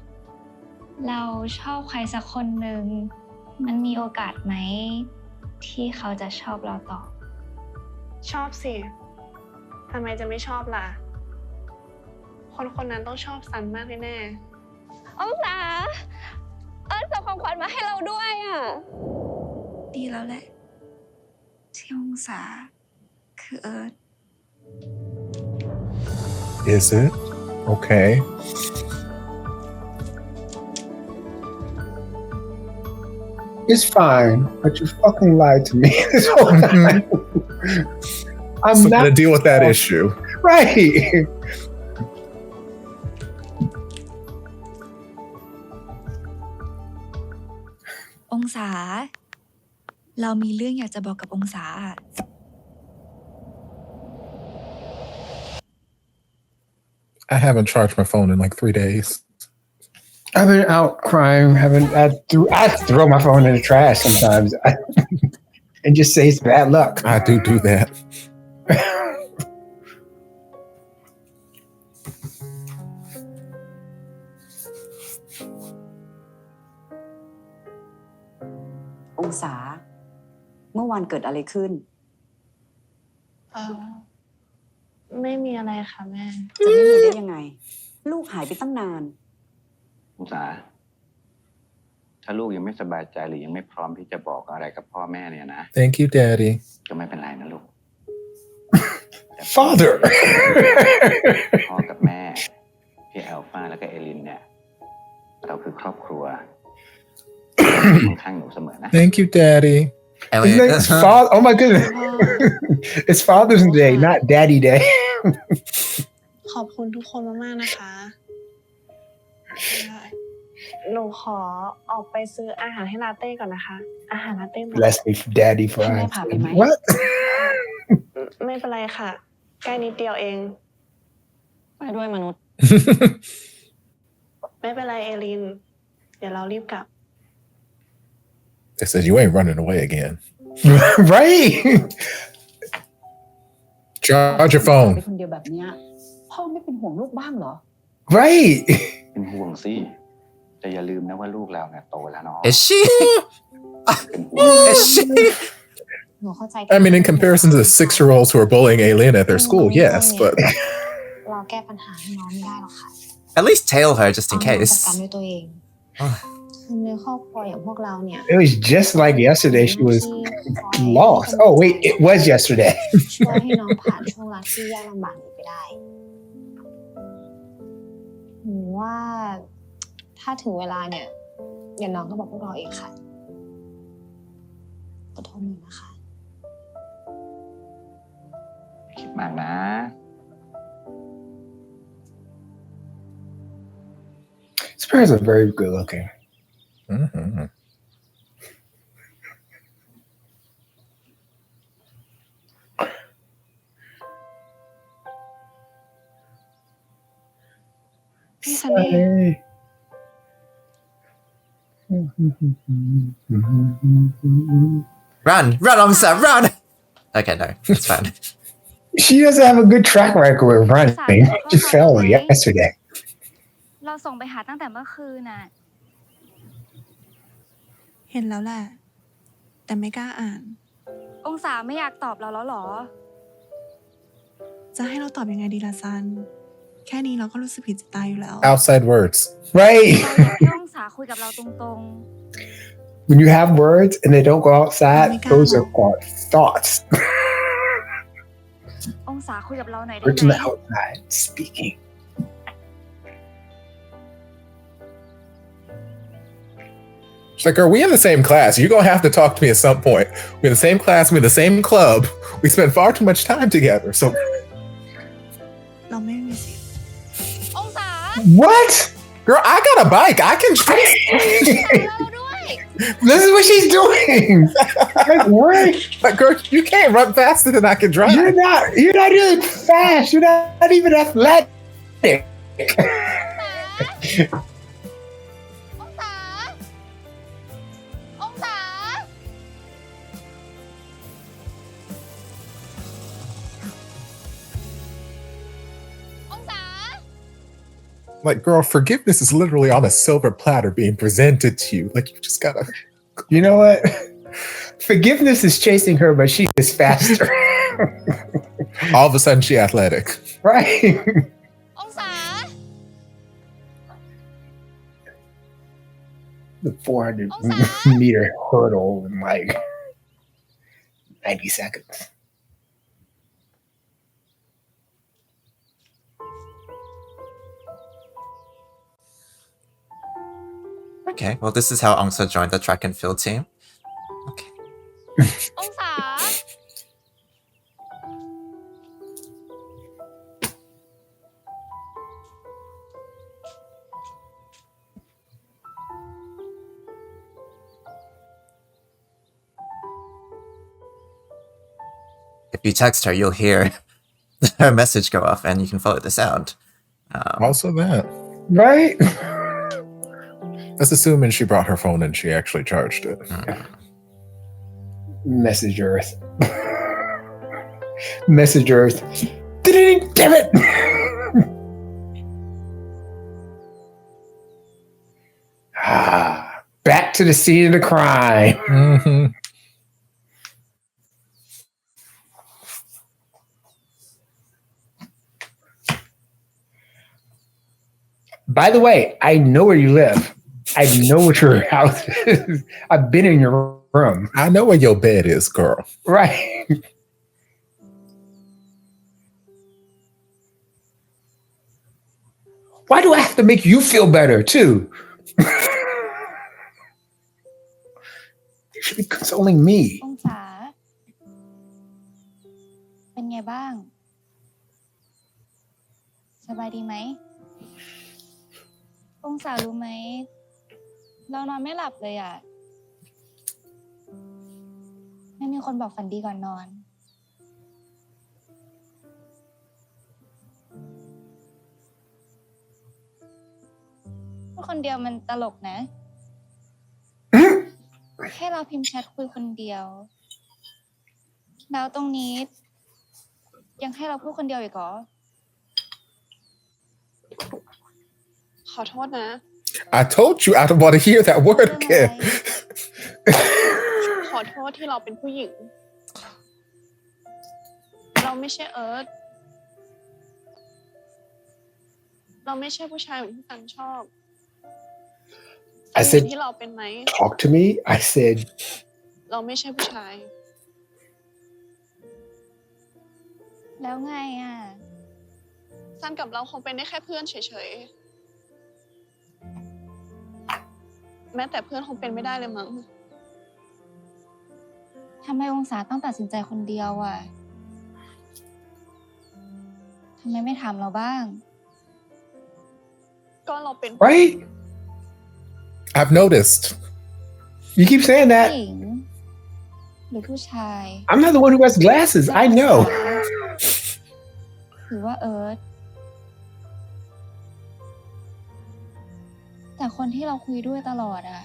เราชอบใครสักคนหนึ่ง มันมีโอกาสไหม ที่เขาจะชอบเราต่อ ชอบสิทำไมจะไม่ชอบล่ะ คนคนนั้นต้องชอบซันมากแน่ๆ องศาเอิร์ธส่งของขวัญมาให้เราด้วยอ่ะ ดีแล้วแหละ ที่องศา คือเอิร์ธ Is it? Okay. It's fine, but you fucking lied to me this whole time. I'm So not gonna deal with that issue. right. องศา เรามีเรื่องอยากจะบอกกับองศา I haven't charged my phone in like 3 days. I've been out crying. I throw my phone in the trash sometimes, and just say it's bad luck. I do that. องศา เมื่อวานเกิดอะไรขึ้น ไม่มีอะไรค่ะแม่ จะไม่มีได้ยังไง ลูกหายไปตั้งนาน องศา ถ้าลูกยังไม่สบายใจหรือยังไม่พร้อมที่จะบอกอะไรกับพ่อแม่เนี่ยนะ Thank you, Daddy. ก็ไม่เป็นไรนะลูก Father. พ่อกับแม่ พี่แอลฟาแล้วก็เอลินเนี่ย เราคือครอบครัว ข้างหนูเสมอนะ Thank you, Daddy. Isn't that oh my goodness. It's Father's Day, not Daddy Day. ขอบคุณทุกคนมากๆนะคะ หนูขอออกไปซื้ออาหารให้ลาเต้ก่อนนะคะ อาหารลาเต้หมด Bless me, Daddy fries. What? ไม่เป็นไรค่ะ ใกล้นิดเดียวเอง ไปด้วยมนุษย์ ไม่เป็นไรเอลิน เดี๋ยวเรารีบกลับ They said you ain't running away again. Right? Charge your เป็น phone. คนเดียวแบบเนี้ยพ่อไม่เป็นห่วงลูกบ้างเหรอ Right. เป็นห่วงสิ แต่อย่าลืมนะว่าลูกเราเนี่ยโตแล้วเนาะ Is she? เป็นห่วง Is she? หนูเข้าใจ I mean, in comparison to the 6-year-olds who are bullying Aileen at their school, yes, but เร เราแก้ปัญหาให้น้องไม่ได้หรอกค่ะ At least tail her just in ต้องจัด case. การด้วยตัวเองคือในครอบครัวอย่างพวกเราเนี่ย It was just like yesterday. She was lost. Oh wait, it was yesterday. ช่วยให้น้องผ่านช่วงเวลาที่ยากลำบากนี้ไปได้หนูว่าถ้าถึงเวลาเนี่ยเดี๋ยวน้องก็บอกพวกเราเองค่ะขอโทษหนูนะคะ คิดมากนะ His parents are very good looking. Mm-hmm. Sunny. Run, Onsa, run! Okay, no, it's fine. She doesn't have a good track record with running. She fell yesterday. เราส่งไปหาตั้งแต่เมื่อคืนน่ะ เห็นแล้วแหละ แต่ไม่กล้าอ่าน องศาไม่อยากตอบเราแล้วหรอ จะให้เราตอบยังไงดีล่ะซัน แค่นี้เราก็รู้สึกผิดจะตายอยู่แล้ว Outside words. Right. เราอยากให้องศาคุยกับเราตรง When you have words and they don't go outside, those are called thoughts. ๆ องศาคุยกับเราหน่อยได้ Words on ไหม the outside, speaking. She's like, girl, we in the same class. You're going to have to talk to me at some point. We're in the same class. We're in the same club. We spend far too much time together. So เราไม่มีสิทธิ์ องศา What? girl, I got a bike. I can drive. เราด้วย This is what she's doing. Like what? Like, girl, you can't run faster than I can drive. You're not even fast. You're not even athletic. องศา องศา องศา Like, girl, forgiveness is literally on a silver platter being presented to you. Like, you just gotta. You know what? Forgiveness is chasing her, but she is faster. All of a sudden, she athletic. Right? องศา The 400-meter hurdle in like 90 seconds. Okay, well, this is how Onsa joined the track and field team. Okay. องศา If you text her, you'll hear her message go off and you can follow the sound. Also that. Right? That's assuming she brought her phone and she actually charged it. Message Earth. Message Earth. Damn it! Back to the scene of the crime. Mm-hmm. By the way, I know where you live. I know what your house is. I've been in your room. I know where your bed is, girl. Right. Why do I have to make you feel better too? You should be consoling me. องศา เป็นไงบ้าง สบายดีไหม องศารู้ไหม เรานอนไม่หลับเลยอ่ะ ไม่มีคนบอกฝันดีก่อนนอน พูดคนเดียวมันตลกนะ แค่เราพิมพ์แชทคุยคนเดียว แล้วตรงนี้ ยังให้เราพูดคนเดียวอีกเหรอ ขอโทษนะ I told you I don't want to hear that word again. ขอโทษที่เราเป็นผู้หญิง เราไม่ใช่เอิร์ธ เราไม่ใช่ผู้ชายเหมือนที่ซันชอบ I said ที่เราเป็นไหม talk to me I said เราไม่ใช่ผู้ชาย แล้วไงอ่ะ ซันกับเราคงเป็นได้แค่เพื่อนเฉยๆ แม้แต่เพื่อนคงเป็นไม่ได้เลยมั้ง ทำไมองศาต้องตัดสินใจคนเดียวอ่ะ ทำไมไม่ถามเราบ้าง ก็เราเป็น right I've noticed. you keep saying ผู้ that หญิง หรือผู้ชาย I'm not the one who has glasses I know หรือว่าเอิร์ธแต่คนที่เราคุยด้วยตลอดอ่ะ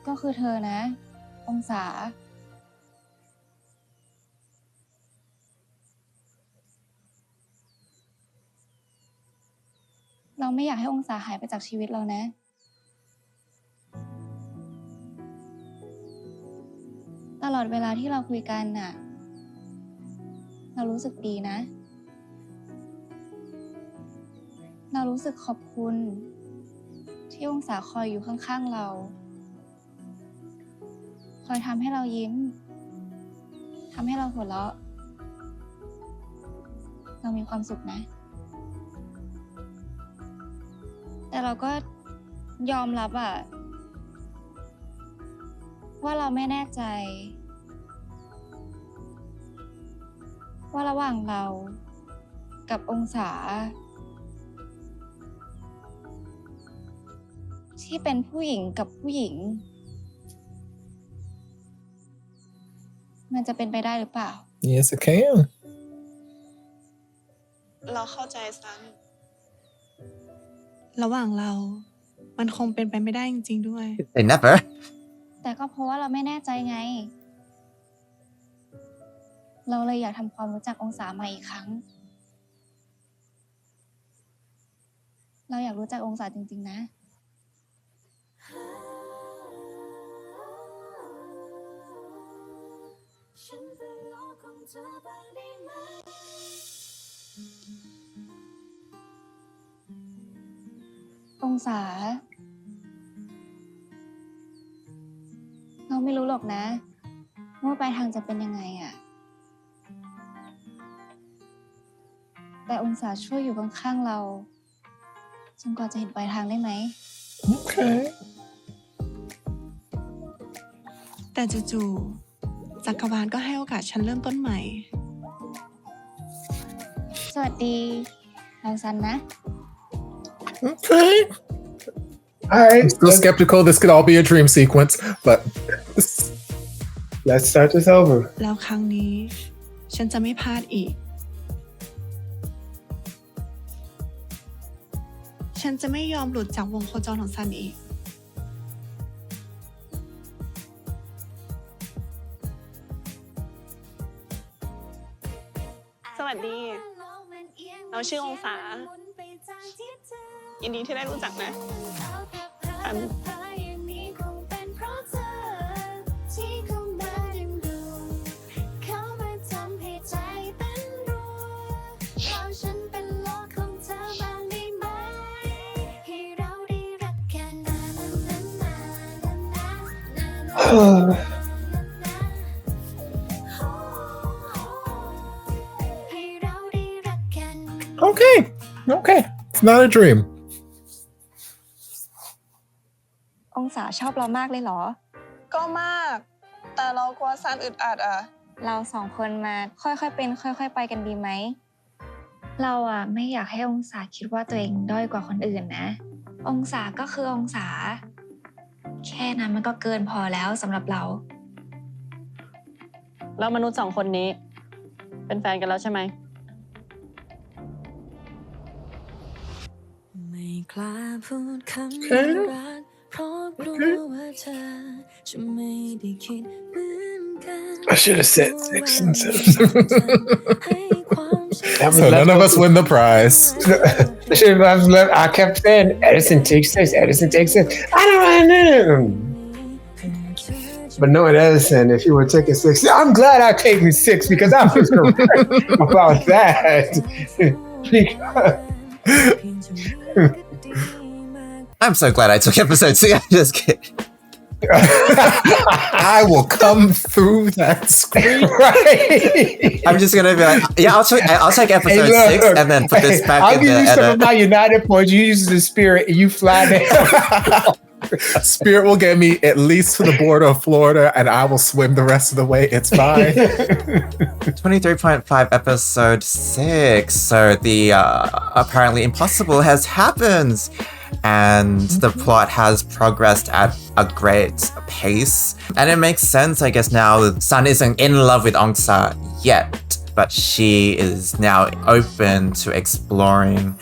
ก็คือเธอนะ องศา เราไม่อยากให้องศาหายไปจากชีวิตเรานะ ตลอดเวลาที่เราคุยกันน่ะ เรารู้สึกดีนะ เรารู้สึกขอบคุณที่องศาคอยอยู่ข้างๆเรา คอยทำให้เรายิ้ม ทำให้เราหัวเราะ เรามีความสุขนะ แต่เราก็ยอมรับอะว่าเราไม่แน่ใจ ว่าระหว่างเรากับองศา ที่เป็นผู้หญิงกับผู้หญิง มันจะเป็นไปได้หรือเปล่า Yes, it can. เราเข้าใจซัน ระหว่างเรา มันคงเป็นไปไม่ได้จริงๆด้วย They never. แต่ก็เพราะว่าเราไม่แน่ใจไง เราเลยอยากทำความรู้จักองศาใหม่อีกครั้ง เราอยากรู้จักองศาจริงๆนะ องศา เราไม่รู้หรอกนะว่าปลายทางจะเป็นยังไงอะแต่องศาช่วยอยู่ข้างๆเราจนกว่าจะเห็นปลายทางได้ไหม Okay. แต่จู่ๆจักรวาลก็ให้โอกาสฉันเริ่มต้นใหม่ สวัสดี เราซันนะ Okay. all right I'm still skeptical this could all be a dream sequence, but let's start this over แล้วครั้งนี้ ฉันจะไม่พลาดอีก ฉันจะไม่ยอมหลุดจากวงโคจรของซันอีก สวัสดี เราชื่อองศา ยินดีที่ได้รู้จักนะซัน okay. Okay. It's not a dream. องศาชอบเรามากเลยเหรอ ก็มาก แต่เรากลัวซันอึดอัดอ่ะ เราสองคนมาค่อยๆเป็น ค่อยๆไปกันดีไหม เราอะไม่อยากให้องศาคิดว่าตัวเองด้อยกว่าคนอื่นนะ องศาก็คือองศา แค่นั้นมันก็เกินพอแล้วสำหรับเรา แล้วมนุษย์สองคนนี้ เป็นแฟนกันแล้วใช่ไหม ไม่กล้าพูดคำรักเพราะกลัวว่าเธอจะไม่ได้คิดเหมือนกัน I should have said 6 instead of 7 that was So none of us win the prize. I should have left I kept saying Edison takes 6 Edison takes 6 I don't know but knowing Edison if you were taking 6 I'm glad I taken 6 because I was correct about that I'm so glad I took episode 6. I'm just kidding. I will come through that screen. Right. I'm just gonna be like, yeah, I'll take episode 6 and then put this back I'll in give the you some edit. of my United points. You use the Spirit and you fly down. Spirit will get me at least to the border of Florida, and I will swim the rest of the way. It's fine. 23.5 episode 6. So the apparently impossible has happened. And the plot has progressed at a great pace. And it makes sense, I guess, now Sun isn't in love with Ong Sa yet, but she is now open to exploring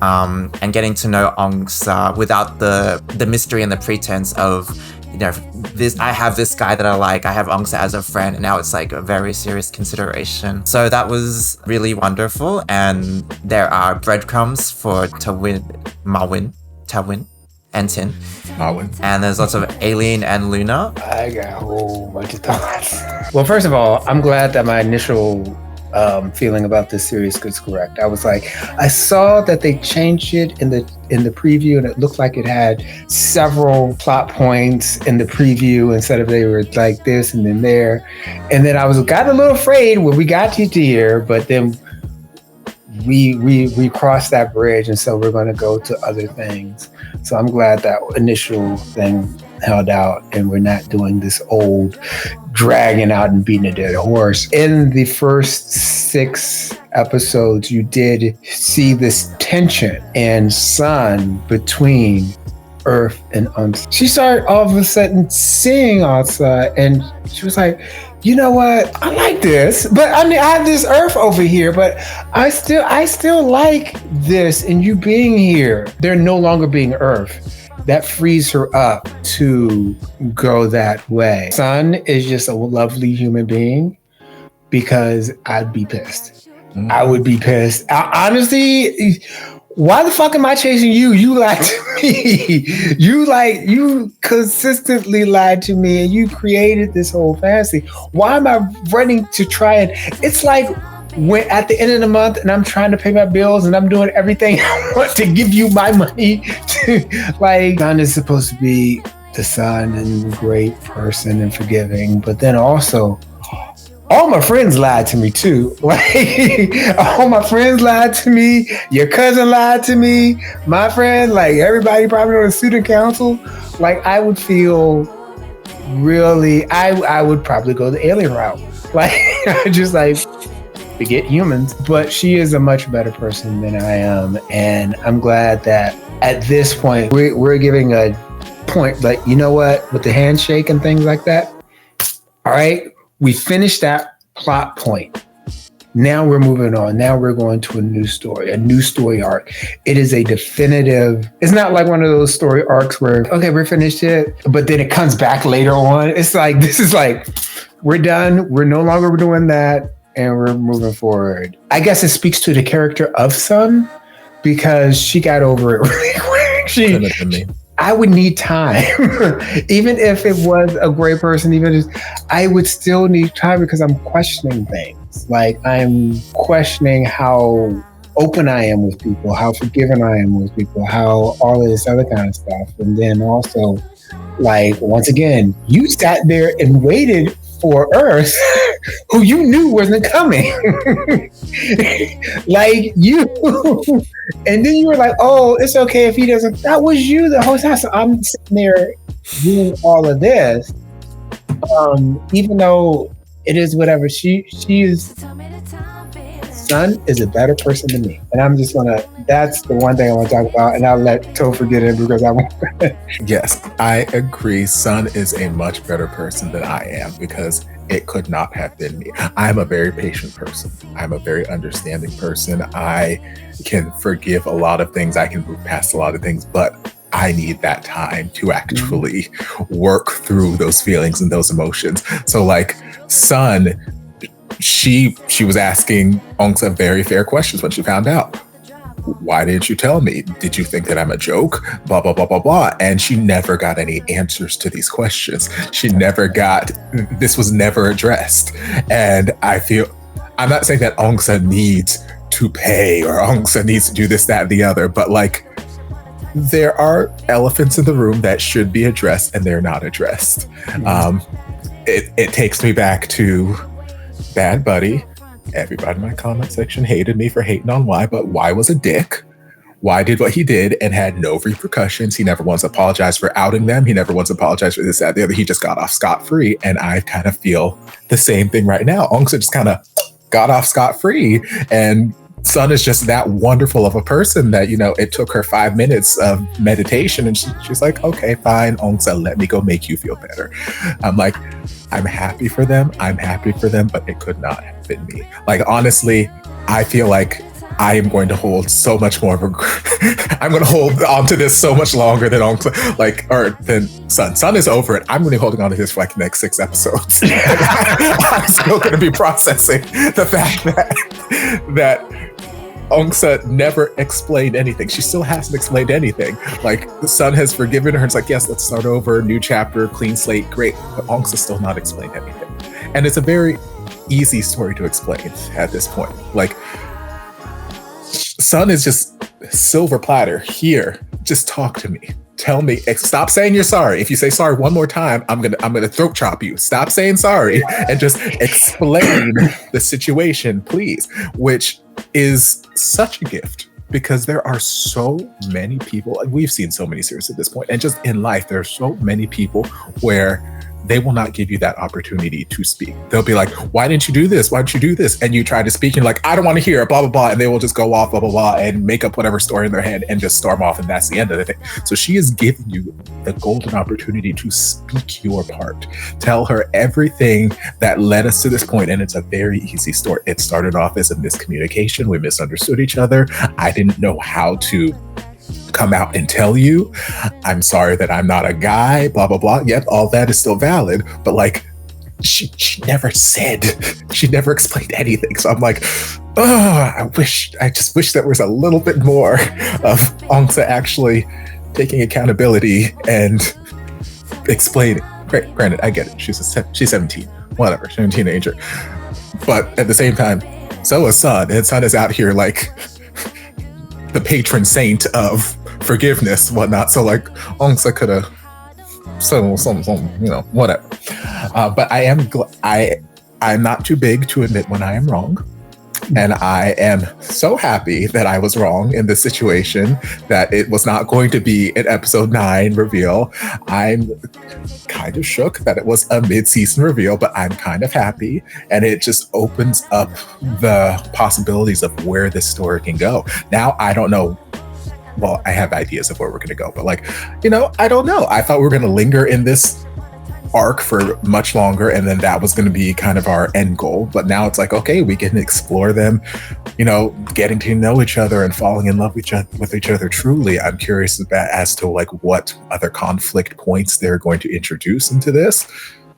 and getting to know Ong Sa without the mystery and the pretense of, you know, this. I have this guy that I like, I have Ong Sa as a friend, and now it's like a very serious consideration. So that was really wonderful, and there are breadcrumbs for Mawin, Tawin, and Tin. And there's lots of Aileen and Luna. I got a whole bunch of thoughts. Well, first of all, I'm glad that my initial feeling about this series was correct. I was like, I saw that they changed it in the preview, and it looked like it had several plot points in the preview instead of they were like this and then there. And then I got a little afraid when we got to here, but then we crossed that bridge, and so we're going to go to other things. So I'm glad that initial thing held out, and we're not doing this old dragging out and beating a dead horse. In the first 6 episodes, you did see this tension and Sun between Earth and Unsa. She started all of a sudden seeing Unsa, and she was like, you know what? I like this, but I mean, I have this Earth over here, but I still like this and you being here. They're no longer being Earth. That frees her up to go that way. Sun is just a lovely human being, because I'd be pissed. I would be pissed. Honestly, why the fuck am I chasing you? You lied to me. You consistently lied to me, and you created this whole fantasy. Why am I running to try and, it's like when at the end of the month and I'm trying to pay my bills and I'm doing everything I want to give you my money to, like, Sun is supposed to be the sun and great person and forgiving, but then also all my friends lied to me too. Like, all my friends lied to me. Your cousin lied to me. My friend, like everybody probably on the student council. Like, I would feel really, I would probably go the alien route. Like, just like, forget humans. But she is a much better person than I am. And I'm glad that at this point, we're giving a point, like, you know what, with the handshake and things like that. All right. We finished that plot point. Now we're moving on. Now we're going to a new story arc. It is a definitive, it's not like one of those story arcs where, okay, we're finished it, but then it comes back later on. It's like, this is like, we're done. We're no longer doing that, and we're moving forward. I guess it speaks to the character of Sun, because she got over it really quick. I would need time. Even if it was a great person, I would still need time, because I'm questioning things. Like, I'm questioning how open I am with people, how forgiving I am with people, how all of this other kind of stuff. And then also, like, once again, you sat there and waited for Earth, who you knew wasn't coming. Like, you, and then you were like, oh, it's okay if he doesn't. That was you the whole time. So I'm sitting there doing all of this, even though it is whatever. She is, Sun is a better person than me, and I'm just gonna. That's the one thing I want to talk about, and I'll let Topher get in, because I want. Yes, I agree. Sun is a much better person than I am, because it could not have been me. I'm a very patient person. I'm a very understanding person. I can forgive a lot of things. I can move past a lot of things, but I need that time to actually work through those feelings and those emotions. So, like, Sun, she was asking Ong Sa very fair questions when she found out. Why didn't you tell me? Did you think that I'm a joke? Blah, blah, blah, blah, blah. And she never got any answers to these questions. This was never addressed. And I feel, I'm not saying that Ong Sa needs to pay or Aung San needs to do this, that, and the other. But like, there are elephants in the room that should be addressed and they're not addressed. It takes me back to Bad Buddy. Everybody in my comment section hated me for hating on Y, but Y was a dick. Y did what he did and had no repercussions. He never once apologized for outing them. He never once apologized for this, that, the other. He just got off scot-free. And I kind of feel the same thing right now. Aung San just kind of got off scot-free. And Sun is just that wonderful of a person that, you know, it took her 5 minutes of meditation and she's like, okay, fine, Aung San, let me go make you feel better. I'm like, I'm happy for them. I'm happy for them, but it could not have been me. Like, honestly, I feel like I am going to hold so much more of a, I'm going to hold on to this so much longer than than Sun. Sun is over it. I'm going to be holding on to this for like the next 6 episodes. I'm still going to be processing the fact that Aung San never explained anything. She still hasn't explained anything. Like, the Sun has forgiven her. It's like, yes, let's start over, new chapter, clean slate, great. But Aung San still not explained anything. And it's a very easy story to explain at this point. Like, Sun is just silver platter. Here, just talk to me. Tell me. Stop saying you're sorry. If you say sorry one more time, I'm gonna throat chop you. Stop saying sorry and just explain the situation, please. Which is such a gift because there are so many people. Like, we've seen so many series at this point, and just in life, there are so many people where they will not give you that opportunity to speak. They'll be like, why didn't you do this? Why didn't you do this? And you try to speak and you're like, I don't want to hear it, blah, blah, blah. And they will just go off, blah, blah, blah, and make up whatever story in their head and just storm off. And that's the end of the thing. So she is giving you the golden opportunity to speak your part. Tell her everything that led us to this point. And it's a very easy story. It started off as a miscommunication. We misunderstood each other. I didn't know how to come out and tell you, I'm sorry that I'm not a guy, blah, blah, blah. Yep, all that is still valid. But like, she never said, she never explained anything. So I'm like, oh, I just wish there was a little bit more of Aung San actually taking accountability and explaining. Great, granted, I get it. She's 17, whatever, she's a teenager. But at the same time, so is Sun. And Sun is out here like the patron saint of forgiveness, whatnot. So like, Aung San could have some, you know, whatever. But I am I'm not too big to admit when I am wrong. And I am so happy that I was wrong in this situation, that it was not going to be an episode 9 reveal. I'm kind of shook that it was a mid-season reveal, but I'm kind of happy. And it just opens up the possibilities of where this story can go. Now, I don't know. Well, I have ideas of where we're going to go, but like, you know, I don't know. I thought we were going to linger in this arc for much longer, and then that was going to be kind of our end goal. But now it's like, okay, we can explore them, you know, getting to know each other and falling in love with each other truly. I'm curious as to like what other conflict points they're going to introduce into this,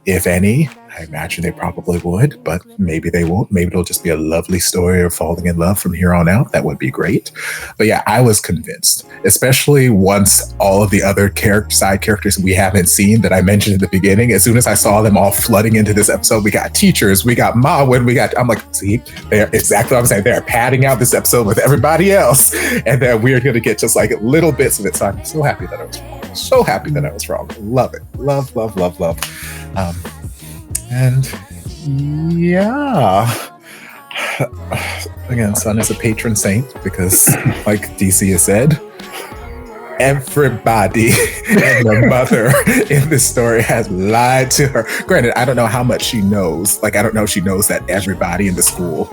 if any. I imagine they probably would, but maybe they won't. Maybe it'll just be a lovely story of falling in love from here on out. That would be great. But yeah, I was convinced, especially once all of the other side characters we haven't seen that I mentioned at the beginning, as soon as I saw them all flooding into this episode, we got teachers, we got Mawin, I'm like, see, they're exactly what I'm saying. They're padding out this episode with everybody else. And then we're going to get just like little bits of it. So I'm so happy that I was wrong. So happy that I was wrong. Love it. Love, love, love, love. And yeah, again, Sun is a patron saint because, like DC has said, everybody and the mother in this story has lied to her. Granted, I don't know how much she knows. Like, I don't know if she knows that everybody in the school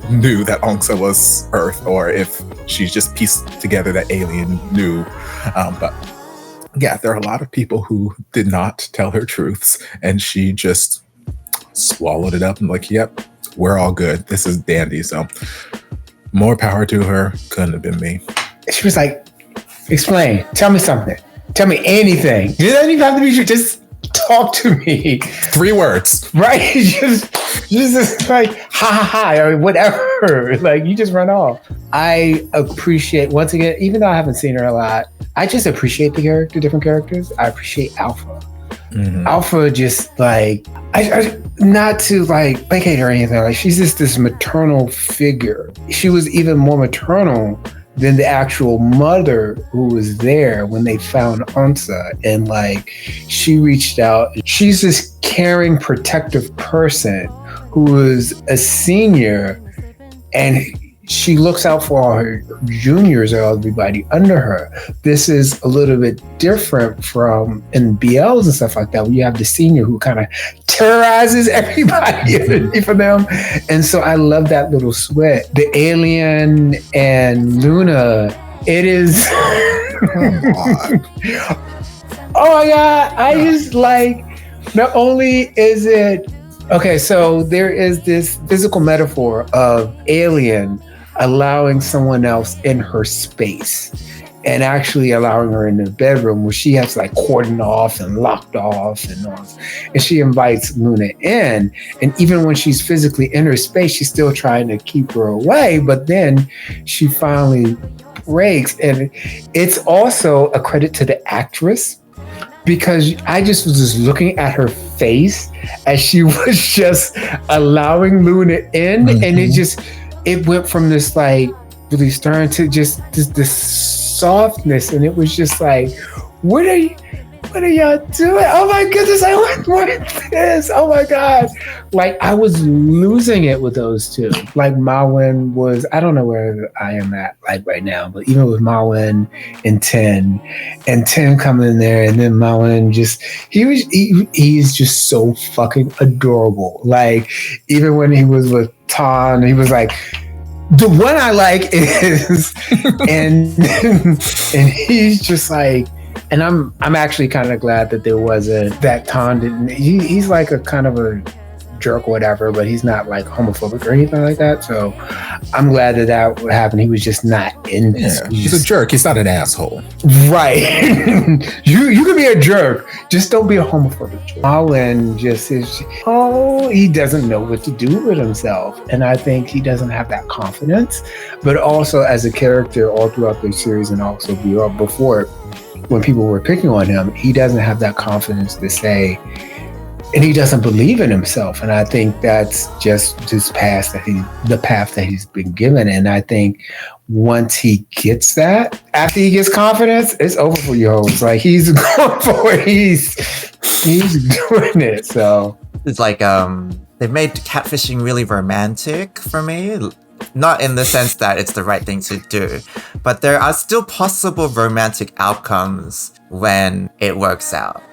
knew that Aung San was Earth, or if she's just pieced together that alien knew. But yeah, there are a lot of people who did not tell her truths, and she just swallowed it up and like, yep, we're all good. This is dandy. So more power to her. Couldn't have been me. She was like, explain. Tell me something. Tell me anything. You don't even have to be, just talk to me. 3 words. Right? just like, ha ha ha, or whatever. Like, you just run off. I appreciate, once again, even though I haven't seen her a lot, I just appreciate the different characters. I appreciate Alpha. Alpha just like I not to like placate her or anything, like she's just this maternal figure. She was even more maternal than the actual mother who was there when they found Onsa. And like she reached out. She's this caring, protective person who is a senior, and she looks out for all her juniors or everybody under her. This is a little bit different from in BLs and stuff like that, where you have the senior who kind of terrorizes everybody underneath of them. And so I love that little sweat. The alien and Luna, it is. Oh my God. I just like, not only is it, okay, so there is this physical metaphor of Alien allowing someone else in her space and actually allowing her in the bedroom where she has like cordoned off and locked off and all. And she invites Luna in. And even when she's physically in her space, she's still trying to keep her away. But then she finally breaks. And it's also a credit to the actress, because I just was just looking at her face as she was just allowing Luna in. And it went from this like really stern to just this softness. And it was just like, what are y'all doing? Oh my goodness, I want more of this. Oh my God. Like I was losing it with those two. Like Mawin was, I don't know where I am at like right now, but even with Mawin and 10 coming in there, and then Mawin just, he's just so fucking adorable. Like even when he was with Ton, he was like, the one I like is, and he's just like, and I'm actually kind of glad that there wasn't, that Ton didn't, he's like a kind of a jerk or whatever, but he's not like homophobic or anything like that. So I'm glad that would happen. He was just not in this. Yeah, he's a jerk. He's not an asshole. Right. you can be a jerk. Just don't be a homophobic jerk. Marlon just is, he doesn't know what to do with himself. And I think he doesn't have that confidence. But also as a character all throughout the series, and also before, when people were picking on him, he doesn't have that confidence to say, and he doesn't believe in himself. And I think that's just his past, the path that he's been given. And I think once he gets that, after he gets confidence, it's over for you. It's like he's going for it. He's doing it. So it's like they've made catfishing really romantic for me. Not in the sense that it's the right thing to do, but there are still possible romantic outcomes when it works out.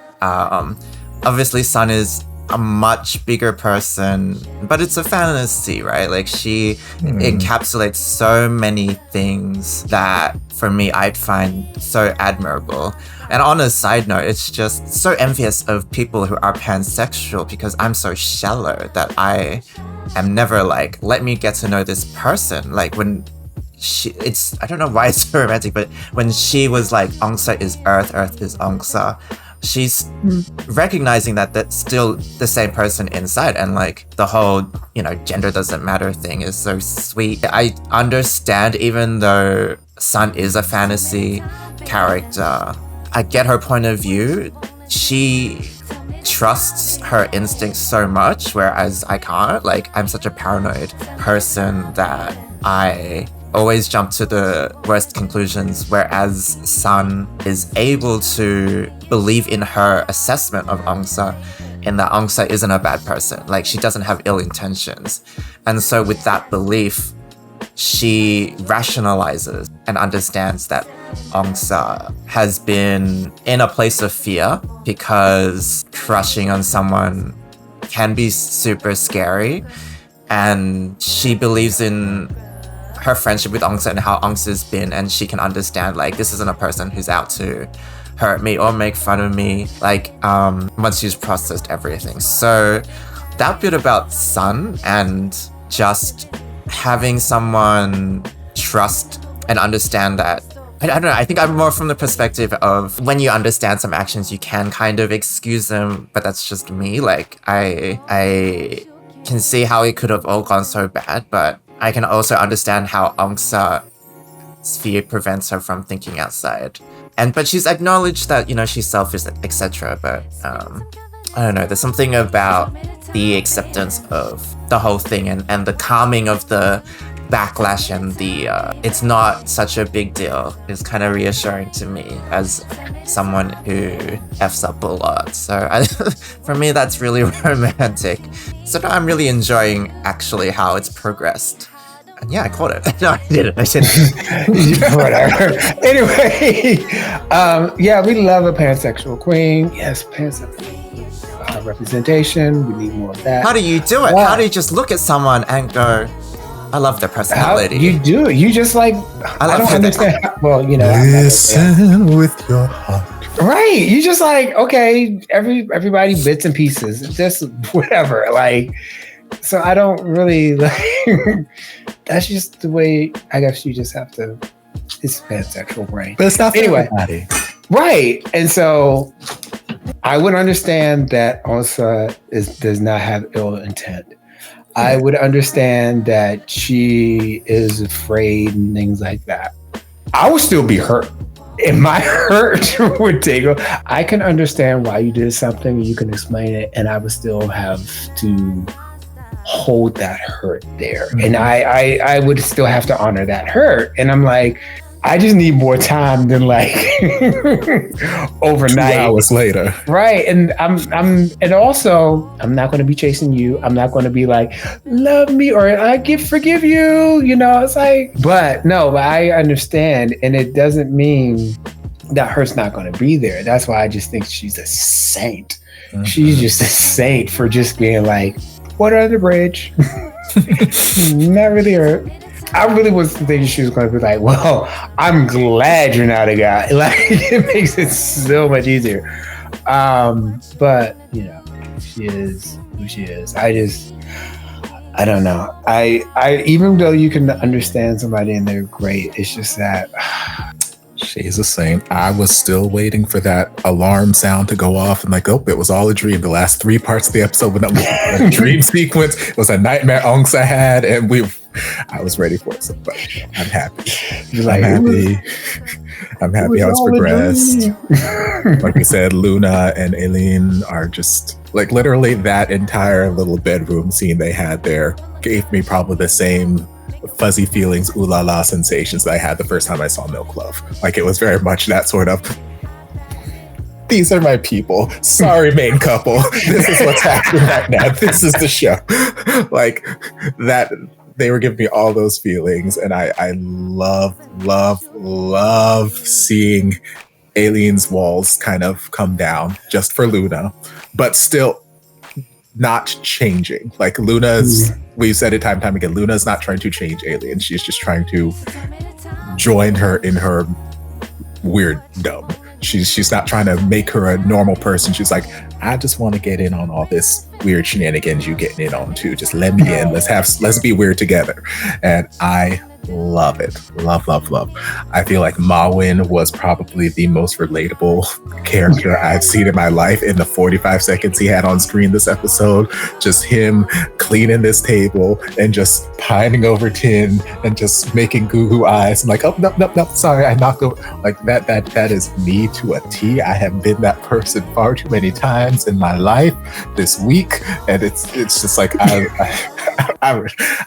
Obviously, Sun is a much bigger person, but it's a fantasy, right? Like she encapsulates so many things that for me, I'd find so admirable. And on a side note, it's just so envious of people who are pansexual, because I'm so shallow that I am never like, let me get to know this person. Like when I don't know why it's so romantic, but when she was like, Ongsa is Earth, Earth is Ongsa, she's recognizing that that's still the same person inside, and like the whole, gender doesn't matter thing is so sweet. I understand, even though Sun is a fantasy character, I get her point of view. She trusts her instincts so much, whereas I can't. Like I'm such a paranoid person that I always jump to the worst conclusions, whereas Sun is able to believe in her assessment of Ongsa, in that Ongsa isn't a bad person. Like she doesn't have ill intentions. And so with that belief, she rationalizes and understands that Ongsa has been in a place of fear, because crushing on someone can be super scary. And she believes in her friendship with Ongsa and how Ongsa's been, and she can understand like this isn't a person who's out to hurt me or make fun of me, like once she's processed everything. So that bit about Sun, and just having someone trust and understand that, I don't know, I think I'm more from the perspective of when you understand some actions, you can kind of excuse them, but that's just me. Like I can see how it could have all gone so bad, but I can also understand how Ongsa's fear prevents her from thinking outside but she's acknowledged that, you know, she's selfish, etc. But I don't know, there's something about the acceptance of the whole thing and the calming of the backlash and the it's not such a big deal is kind of reassuring to me as someone who F's up a lot. So for me, that's really romantic. So now I'm really enjoying actually how it's progressed. And yeah, I caught it. No, I didn't. Whatever. Anyway, yeah, we love a pansexual queen. Yes, pansexual representation. We need more of that. How do you do it? Wow. How do you just look at someone and go, I love their personality? You do it. You just like, I don't understand. Well, you know. Listen with your heart. Right. You just like, okay, everybody bits and pieces. Just whatever. Like, so I don't really like, that's just the way, I guess you just have to, it's pansexual brain. But it's not for anyway. everybody. Right. And so I would understand that Onsa does not have ill intent. I would understand that she is afraid and things like that. I would still be hurt. If my hurt would take, I can understand why you did something, you can explain it, and I would still have to hold that hurt there. Mm-hmm. And I would still have to honor that hurt. And I'm like, I just need more time than like overnight. 2 hours later. Right. And and also I'm not going to be chasing you. I'm not going to be like, love me or I forgive you. You know, it's like, but I understand. And it doesn't mean that hurt's not going to be there. That's why I just think she's a saint. Mm-hmm. She's just a saint for just being like, water under the bridge. Not really hurt. I really was thinking she was going to be like, well, I'm glad you're not a guy. Like, it makes it so much easier. But, you know, she is who she is. I don't know. I even though you can understand somebody and they're great, it's just that she's a saint. I was still waiting for that alarm sound to go off and like, oh, it was all a dream. The last 3 parts of the episode were a dream sequence. It was a nightmare Ongsa had, and I was ready for it. So, but I'm happy. I'm happy how it's progressed. Like you said, Luna and Aileen are just like literally that entire little bedroom scene they had there gave me probably the same fuzzy feelings, ooh la la sensations that I had the first time I saw Milk Love. Like it was very much that sort of, these are my people. Sorry, main couple. This is what's happening right now. This is the show. Like that, they were giving me all those feelings. And I love seeing Aileen's walls kind of come down just for Luna, but still not changing. Like Luna's, we've said it time and time again, Luna's not trying to change Aileen. She's just trying to join her in her weirdom. She's not trying to make her a normal person. She's like, I just want to get in on all this weird shenanigans you getting in on too. Just let me in. Let's be weird together. And I love it. Love. I feel like Mawin was probably the most relatable character I've seen in my life in the 45 seconds he had on screen this episode. Just him cleaning this table and just pining over tin and just making goo-goo eyes. I'm like, oh, no, sorry, I knocked over. Like that is me to a T. I have been that person far too many times in my life this week. And it's just like, I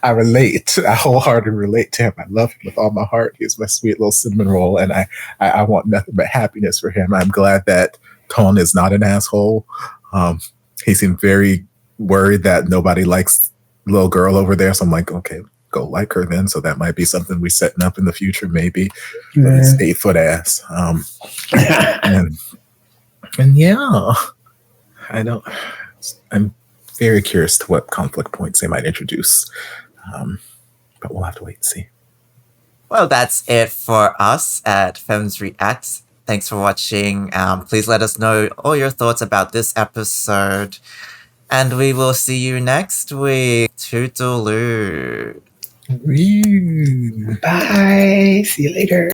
relate. I wholeheartedly relate to him. I love him with all my heart. He's my sweet little cinnamon roll, and I want nothing but happiness for him. I'm glad that Ton is not an asshole. He seemed very worried that nobody likes little girl over there. So I'm like, okay, go like her then. So that might be something we're setting up in the future, maybe. But his 8-foot ass. And yeah, I'm very curious to what conflict points they might introduce. But we'll have to wait and see. Well, that's it for us at Femmes React. Thanks for watching. Please let us know all your thoughts about this episode. And we will see you next week. Toodaloo. Bye. See you later.